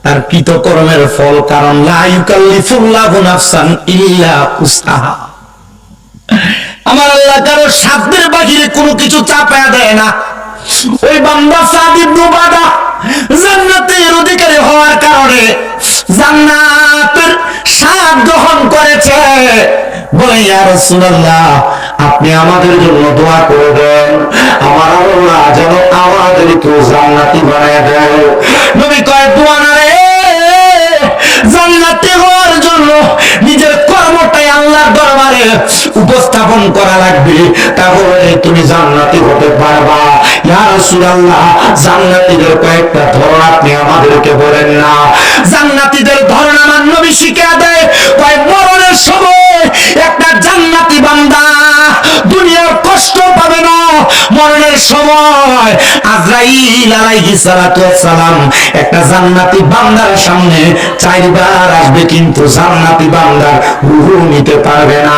তার কৃতকর্মের ফল। কারণ লা ইউকাল্লিফুল্লাহু নাফসান ইল্লা উসআহা। আমার আল্লাহ কারো সাধ্যের বাহিরে কোনো কিছু চাপায়া দেয় না। ওই বান্দা সাদ ইবনে উবাদা জান্নাতের অধিকারী হওয়ার কারণে জান্নাতের স্বাদ গ্রহণ করেছে। বলে ইয়া রাসূলুল্লাহ আপনি আমাদের জন্য দোয়া করে দেন, আমার আল্লাহ যেন আমাদেরকে জান্নাতি বানায় দেয়। নবী কয় দোয়া না রে, জান্নাতি হওয়ার জন্য নিজের কর্মটাই আল্লাহর দরবারে উপস্থাপন করা লাগবে, তাহলে তুমি জান্নাতি হতে পারবা। ইয়া রাসূলুল্লাহ জান্নাতীদের কয়েকটা ধরন আপনি আমাদেরকে বলেন না। জান্নাতীদের ধরন আমার নবী শিখিয়ে দেয়। কয় মরণের সময় একটা জান্নাতি বান্দা দুনিয়ার কষ্ট পাবে না। মরণের সময় আজরাইল আলাইহিস সালাতু ওয়াস সালাম একটা জান্নাতি বান্দার সামনে চারবার আসবে, কিন্তু জান্নাতি বান্দার রূহ নিতে পারবে না।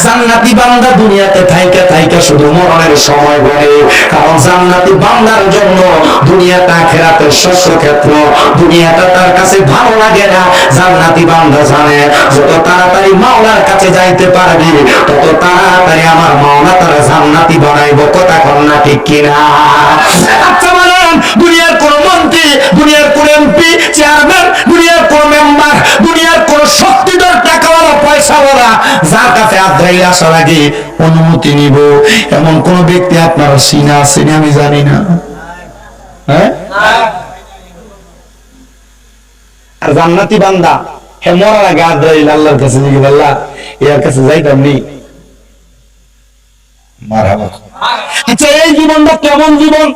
জান্নাতি বান্দা দুনিয়াতে থাইকা থাইকা শুধু মরণের সময় বলে, কারণ জান্নাতি বান্দার জন্য দুনিয়াটা আখিরাতের শস্য ক্ষেত্র। দুনিয়াটা তার কাছে ভালো লাগে না। জান্নাতি বান্দা জানে যত তাড়াতাড়ি মাওলার কাছে যাইতে পারবে তত তাড়াতাড়ি আমার মাওলা তারা জান্নাতি বানাইব। কথা কন না ঠিক কিনা? আচ্ছা বলেন দুনিয়ার কোন মন্দির মন্ত্রী, দুনিয়ার কোন এমপি, চেয়ারম্যান, দুনিয়ার কোন মেম্বার, দুনিয়ার কোন শক্তিধর টাকাওয়ালা পয়সাওয়ালা যার কাছে আদ্রাইলে আসার আগে অনুমতি নিব এমন কোন ব্যক্তি আপনারা চিনা আছেন? আমি জানি না। হ্যাঁ, আর জান্নাতি বান্দা হে মরার আগে আদ্রাইল আল্লাহর কাছে জিজ্ঞেস, আল্লাহ এর কাছে যাইতাম নি। মারহাবা। আচ্ছা, এই জীবনটা কেমন জীবন?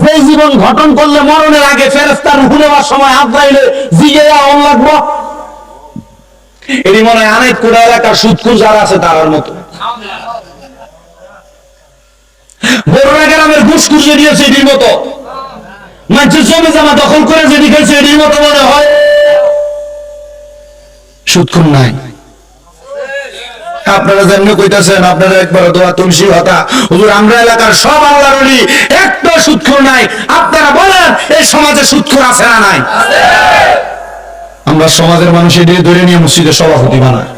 যে জীবন গঠন করলে মরণের আগে ফেরেশতার রূহ নেওয়ার সময় আদ্রাইলে জিজ্ঞেস অন লাগবো। এটি মনে হয় অনেক কোটা এলাকার সুদকুর যারা আছে তার মতো। বড়রা গ্রামের ঘুষখুর যেটি আছে এটির মতো, মানুষের জমি জমা দখল করে যেটি খেয়েছে এটির মতো মনে হয়। সুদকুর নাই। আপনারা যেমনি কইতাছেন, আপনারা একবার দোয়া তুলসী হতা হুজুর আমরা এলাকার সব আল্লাহর ওলি, একটা সুদখোর নাই। আপনারা বলেন এই সমাজে সুদখোর আছে না নাই? আমরা সমাজের মানুষ এদিকে ধরে নিয়ে মসজিদের সভাপতি বানায়।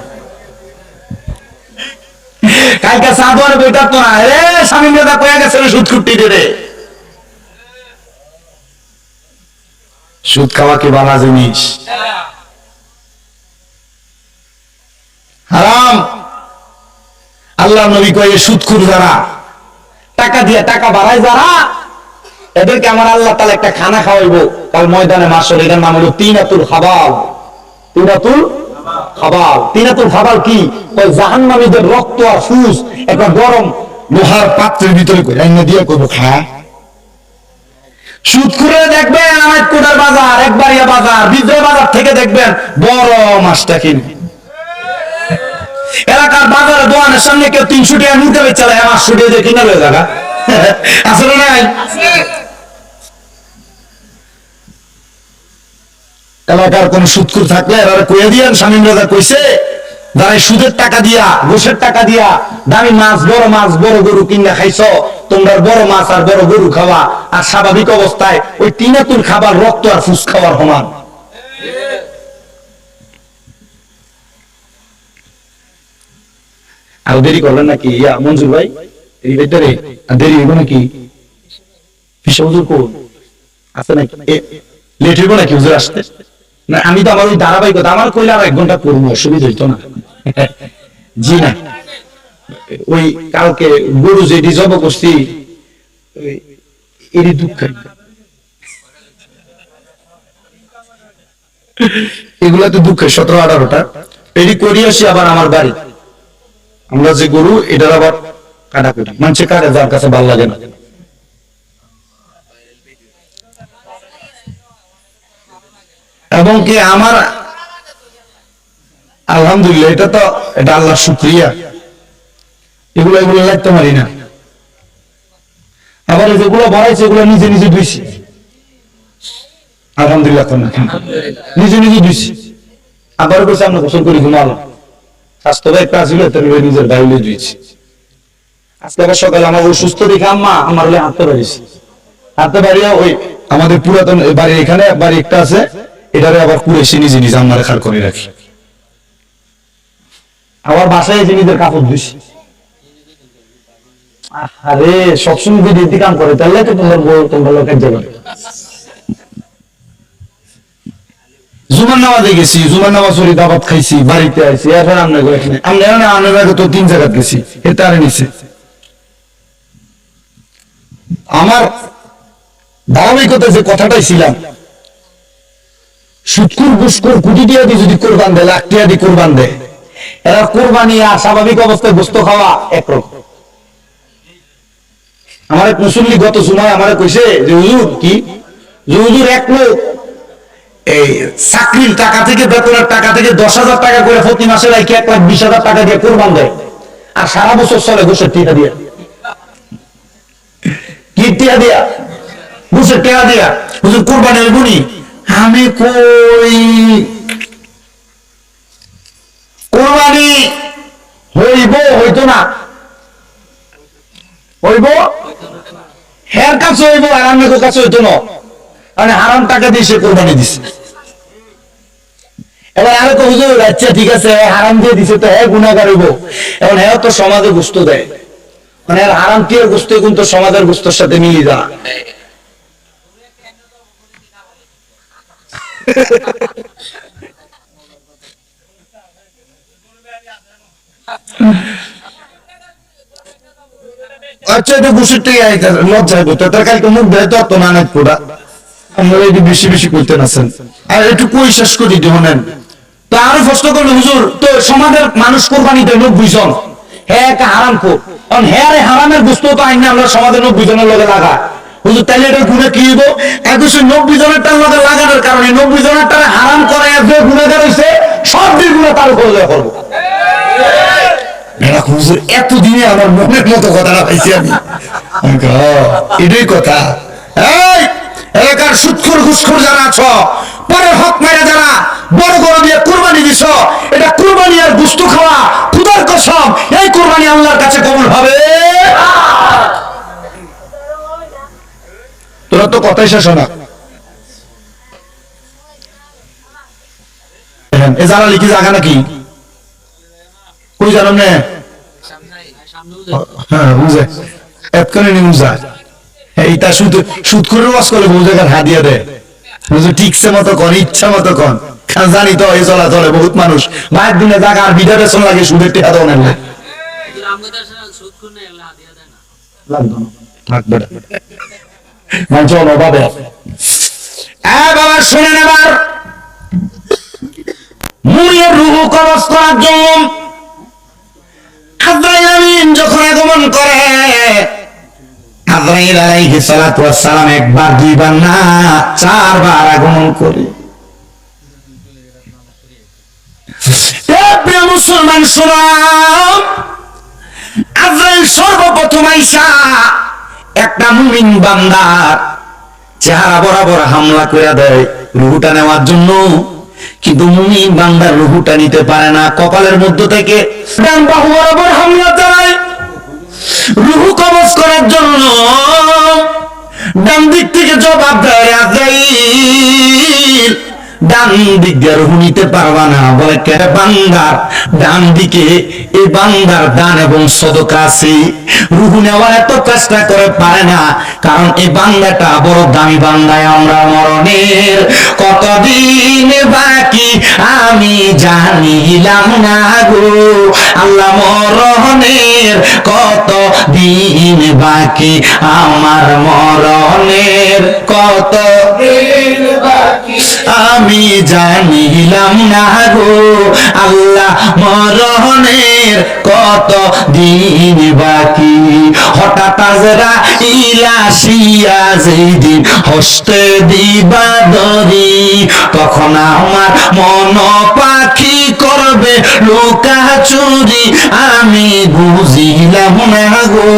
কালকে সাধুয়ার বইটা তো না রে স্বামী দাদা কয়ে গেছে সুদখুরটি রে। সুদ খাওয়া কি বালা জিনিস? হারাম। আল্লাহ নবী কয়ে সুদখুর যারা, টাকা দিয়ে টাকা বাড়ায় যারা, এদেরকে আমার আল্লাহ তাআলা একটা খানা খাওয়াইবো কাল ময়দানে মাশর। এটার নাম হলো তিনাতুল খাবাল। তিনাতুল খাবাল। তিনাতুল খাবাল কি? ওই জাহান্নামীদের রক্ত আর ফুস একটা গরম লোহার পাত্রের ভিতরে করে রান্না দিয়ে করবো খা। সুদখুরে দেখবেন আনাজ কোটার বাজার, একবারিয়া বাজার, বিজয় বাজার থেকে দেখবেন বড় মাছটা কিনে। এলাকার বাজারে দোকানের সামনে কেউ 300 টাকা নিতে বেচে চালায়, 500 টাকা দিয়ে কিনা লয়ে যাবে। আসলে নাই? এলাকার কোন সুদখুর থাকলে এরা কয়ে দিয়েন, স্বামী রাজা কইছে যারা সুদের টাকা দিয়া, ঘুষের টাকা দিয়া দামি মাছ, বড় গরু কিনা খাইছো, তোমরা বড় মাছ আর বড় গরু খাওয়া আর স্বাভাবিক অবস্থায় ওই তিনাতুর খাবার রক্ত আর ফুস খাওয়ার সমান। আর দেরি করলেন নাকি ইয়া মঞ্জুর ভাই? এই ভিতরে দেরি হইব নাকি? পিসা হুজুর কোন আছে নাকি? লেট হইব নাকি হুজুর আসতে? না আমি তো আমার ওই ধারাবাহিকতা আমার কইলে আর 1 ঘন্টা করবো, অসুবিধা হইতো না। জি না, ওই কালকে গরু যেটি জব করছি এরই দুঃখ, এগুলা তো দুঃখে 17-18টা এটি করি আসি আবার আমার বাড়ি। আমরা যে গরু এটার আবার কাটা করি, মানুষের কাটে যার কাছে ভালো লাগে না। এবং কি আমার আলহামদুলিল্লাহ এটা আল্লাহর শুকরিয়া, এগুলো লাগতে পারি না। আবার যেগুলো বাড়াইছে এগুলো নিজে নিজে ধুইছি, আলহামদুলিল্লাহ নিজে নিজে ধুইছি। আবার বলছে আমরা গোসল করি ঘুমালাম, স্বাস্থ্য একটা ছিল নিজের গাইলে ধুইছি। আজকে আবার সকালে আমার অসুস্থ দেখে আম্মা আমার হলে হাঁটতে পারিস, হাঁটতে পারিয়া ওই আমাদের পুরাতন বাড়ির এখানে বাড়ি একটা আছে, এটারে আবার কুড়েছি নিজে নিজে আমার খার করে রাখি। আবার বাসায় এসে নিজের কাপড় ধুইছি। আরে সবসময় যদি এটি কাম করে তাহলে তো তোমরা লোকের যাবে। জুমার নামাজে গেছি, জুমার নামাজ পড়ি, দাবাত খাইছি, বাড়িতে আইছি, এরপর আমরা এখানে আমরা তো 3 জায়গায় গেছি, এটা আর নিছে। আমার ধারাবাহিকতা যে কথাটাই ছিলাম, সুদখোর ঘুষখোর কোটি টাকা দিয়ে যদি কোরবান দেয়, লাখ টাকা দিয়ে কোরবান দেয়, এরা কোরবানি আর স্বাভাবিক অবস্থায় গোস্ত খাওয়া একরকম। আমার এক মুসল্লি গত জুমায় আমার কইছে যে হুজুর কি, যে হুজুর এক লোক এই চাকরির টাকা থেকে, বেতনের টাকা থেকে 10,000 টাকা করে প্রতি মাসে রাখি 1,20,000 টাকা দিয়ে কোরবান দেয়, আর সারা বছর চলে ঘুষের টিকা দিয়া। কি টিকা দিয়া? ঘুষের টিকা দিয়া। হুজুর কোরবানি হইব নি? আমি কই কোরবানি হইব, হইতো না, হইব হের কাছে হইব আর আমার কাছে হইতো না, মানে হারাম টাকা দিয়ে সে কোরবানি দিছে। এবার আরো তো হুজুর আচ্ছা ঠিক আছে হারাম দিয়ে দিছে তো হ্যাঁ গুনাহগার হইব। এখন হ্যাঁ তো সমাজে গোস্ত দেয়, মানে হারাম টিয়ার গোস্ত কিন্তু সমাজের গোস্তের সাথে মিলি যা। আচ্ছা এটা বসে থেকে লজ্জায় বলতে তার কালকে মুখ দেয় তো না নাই কোটা আপনারা এই বেশি বেশি করতে আছেন আর একটু কই শেষ করি দেবেন তো আরো প্রশ্ন করলো হুজুর তো সমাজের মানুষ কোরবানি দেয় 90 জন হ্যাঁ একটা হারাম কর কারণ হ্যাঁ হারামের বস্তু তো আইনে আমরা সমাজের 90 জনের লগে লাগা হুজুর তাইলে এটা গুণে কি হইব 190 জনের টার লগে লাগানোর কারণে 90 জনের টার হারাম করে যে গুণাগার হইছে সব দিন গুণা তার উপর লয়ে করব হুজুর এতদিনে আমার মনের মতো কথাটা পাইছি আমি এটাই কথা এই এলাকার সুৎখোর ঘুষখোর যারা আছো পরের হক মেরে যারা বড় বড় দিয়ে কুরবানি দিছ এটা কুরবানি আর গুস্ত খাওয়া খুদার কসম এই কুরবানি আল্লাহর কাছে কবুল হবে তোরা তো কথাই শেষ না এ যারা লিখি জায়গা নাকি কই জানো না হ্যাঁ বুঝে এতক্ষণে নিউজ যায় এইটা শুধু সুদ করে ওয়াজ করলে বহু জায়গার হাদিয়া দেয় ঠিকছে মতো কর ইচ্ছা মতো কর জানি তো এই চলাচলে বহুত মানুষ মায়ের দিনে জায়গা আর বিধা বেসন লাগে সুদের টেকা দেওয়া নেই বাবা শুনেন এবার মুড়িয়ে রুহু কবজ করার জন্য আজরাইল আমিন যখন আগমন করে আজরাইল আলাইহিস সালাতু ওয়াস সালাম একবার দুইবার না চারবার আগমন করে প্রিয় মুসলমান শোনো আজরাইল সর্বপ্রথম আইসা একটা মুমিন বান্দার চেহারা বরাবর হামলা করে দেয় রুহুটা নেওয়ার জন্য কিন্তু মুমিন বান্দার রুহুটা নিতে পারে না কপালের মধ্য থেকে ডান বাহু বরাবর হামলা চালায় রুহু কবজ করার জন্য ডান দিক থেকে জবাব দেয় আজরাইল ডান দিক দিয়ে রুহু নিতে পারবা না বলে কে বান্দার ডান দিকে এই বান্দার দান এবং সদকা আছে রুহু নেওয়ার এত চেষ্টা করে পারে না কারণ এই বান্দাটা বড় দামি বান্দায় আমরা মরণের কতদিন বাকি আমি জানিলাম না গো আল্লাহ মরণের কত দিন বাকি আমার মরণের কত দিন বাকি আমি জানিলাম না গো আল্লাহ মরণের কত দিন বাকি হঠাৎ আজরাইল আসিয়া যেদিন হস্তে দিবা দরি তখন আমার মন পাখি করবে লুকা চুরি আমি বুঝিলাম না গো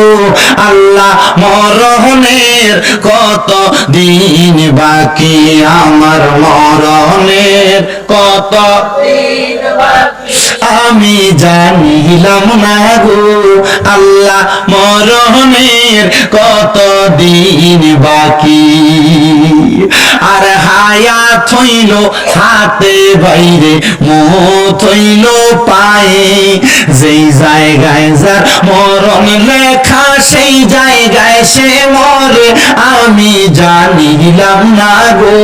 আল্লাহ মরণের কত দিন বাকি আমার মরণের কত দিন বাকি আমি জানিলাম না গো আল্লাহ মরণের কত দিন বাকি আর হায়াত হইল হাতে বাইরে মৌত হইল পায়ে যেই জায়গায় যার মরণ লেখা সেই জায়গায় সে মরে আমি জানিলাম না গো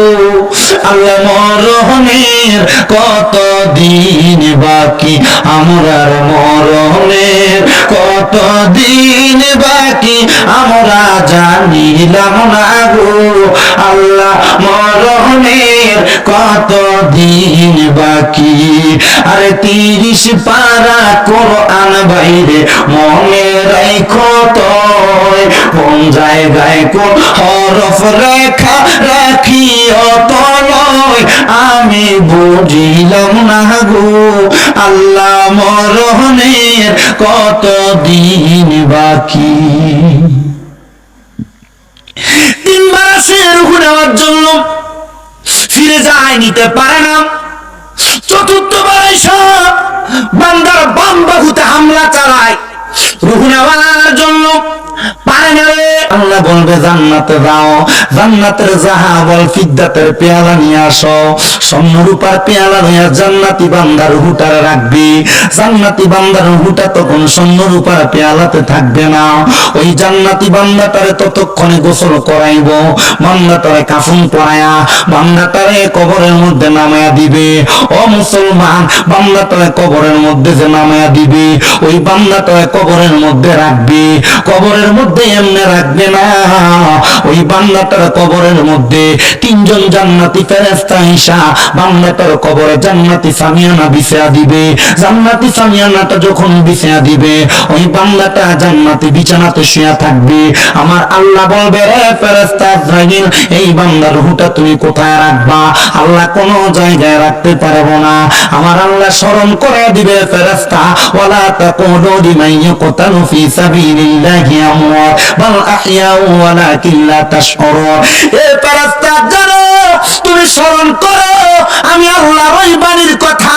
আল্লাহ মরণের কত দিন বাকি আমরার মরণের কত দিন বাকি আমরা জানিলাম না গো আল্লাহ মরণের কত দিন বাকি আরে 30 পারা কোরআন বাইরে মনে রাখো তো কোন জায়গায় কোন হরফ রেখা রাখিও তো নয় আমি বুঝিলাম না গো আল্লাহ মরণের কত দিন বাকি 3 বার আসে রুহু নেওয়ার জন্য ফিরে যায় নিতে পারে না 4th বার এসে বান্দার বাম বাহুতে হামলা চালায় রুহু নেওয়ার জন্য পারে না আল্লাহ বলবে জান্নাতে যাও, জান্নাতের জাহাবল ফিদ্দাতের পেয়ালা নিয়ে আসো, স্বর্ণ রূপার পেয়ালা নিয়ে জান্নাতি বান্দার হুটারে রাখবি। জান্নাতি বান্দার হুটা তখন স্বর্ণ রূপার পেয়ালাতে থাকবে না, ওই জান্নাতি বান্দাটারে ততক্ষণে গোসল করাইব, বান্দাটারে কাফন পরায়া বান্দাটারে কবরের মধ্যে নামায়া দিবে। ও মুসলমান, বান্দাটারে কবরের মধ্যে যে নামায়া দিবে, ওই বান্দাটারে কবরের মধ্যে রাখবি। কবরের মধ্যে এমনি রাখবে না, ওই বান্দাটার কবরের মধ্যে তিনজন জান্নাতি ফেরেশতা ঈশা বান্দাটার কবরে জান্নাতি সামিয়ানা বিছায়া দিবে। জান্নাতি সামিয়ানাটা যখন বিছায়া দিবে, ওই বান্দাটা জান্নাতি বিছানাতে শুয়ে থাকবে। আমার আল্লাহ বলবে, রে ফেরেশতা আজরাইল, এই বান্দার রূহটা তুমি কোথায় রাখবা? আল্লাহ কোন জায়গায় রাখতে পারবো না। আমার আল্লাহ স্মরণ করে দিবে, ফেরেশতা, ওয়ালা তাকুলু লিমান ইয়াকতালু ফি সাবিলিল্লাহি আমওয়াত বাল আহইয়াউ ওয়ালাকিন লা তাশউরুন। এ ফেরেশতা জানো, তুমি স্মরণ করো আমি আল্লাহর ওই বাণীর কথা,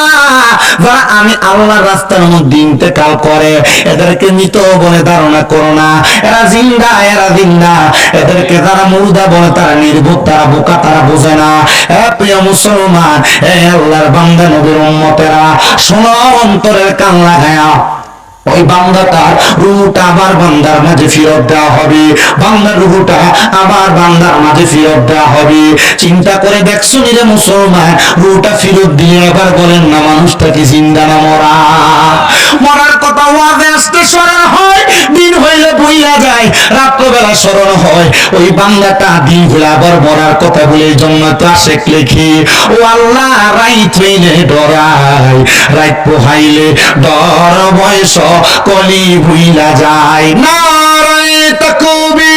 যারা আমি আল্লাহর রাস্তার মধ্যে ইন্তেকাল করে এদেরকে মৃত বলে ধারণা করো না, এরা জিন্দা, এরা জিন্দা। এদেরকে যারা মুর্দা বলে তারা নির্বোধ, তারা বোকা, তারা বোঝে না। এ প্রিয় মুসলমান, এ আল্লাহর বান্দা নবীর উম্মতেরা, শোনো অন্তরের কান লাগায়া, ওই বান্দাটার রূহটা আবার বান্দার মাঝে ফেরত দেওয়া হবে, বান্দার রূহটা আবার বান্দার মাঝে ফেরত দেওয়া হবে। চিন্তা করে দেখছো রে মুসলমান, রূহটা ফেরত দিয়ে এবার বলেন না মানুষটা কি জিন্দা না মরা? মরার কথা ওয়াজে আসতে স্মরণ হয়, দিন হইলে বইয়া যায়, রাত্রবেলা স্মরণ হয়। ওই বান্দাটা দিন হইলে আবার মরার কথা বলে, এই জন্য তো আশেক লেখি, ও আল্লাহ রাইত হইলে ডরাই, রাইত পোহাইলে ডর বয়স কলি ভুইলা যায়। নারায়ে তাকবীর।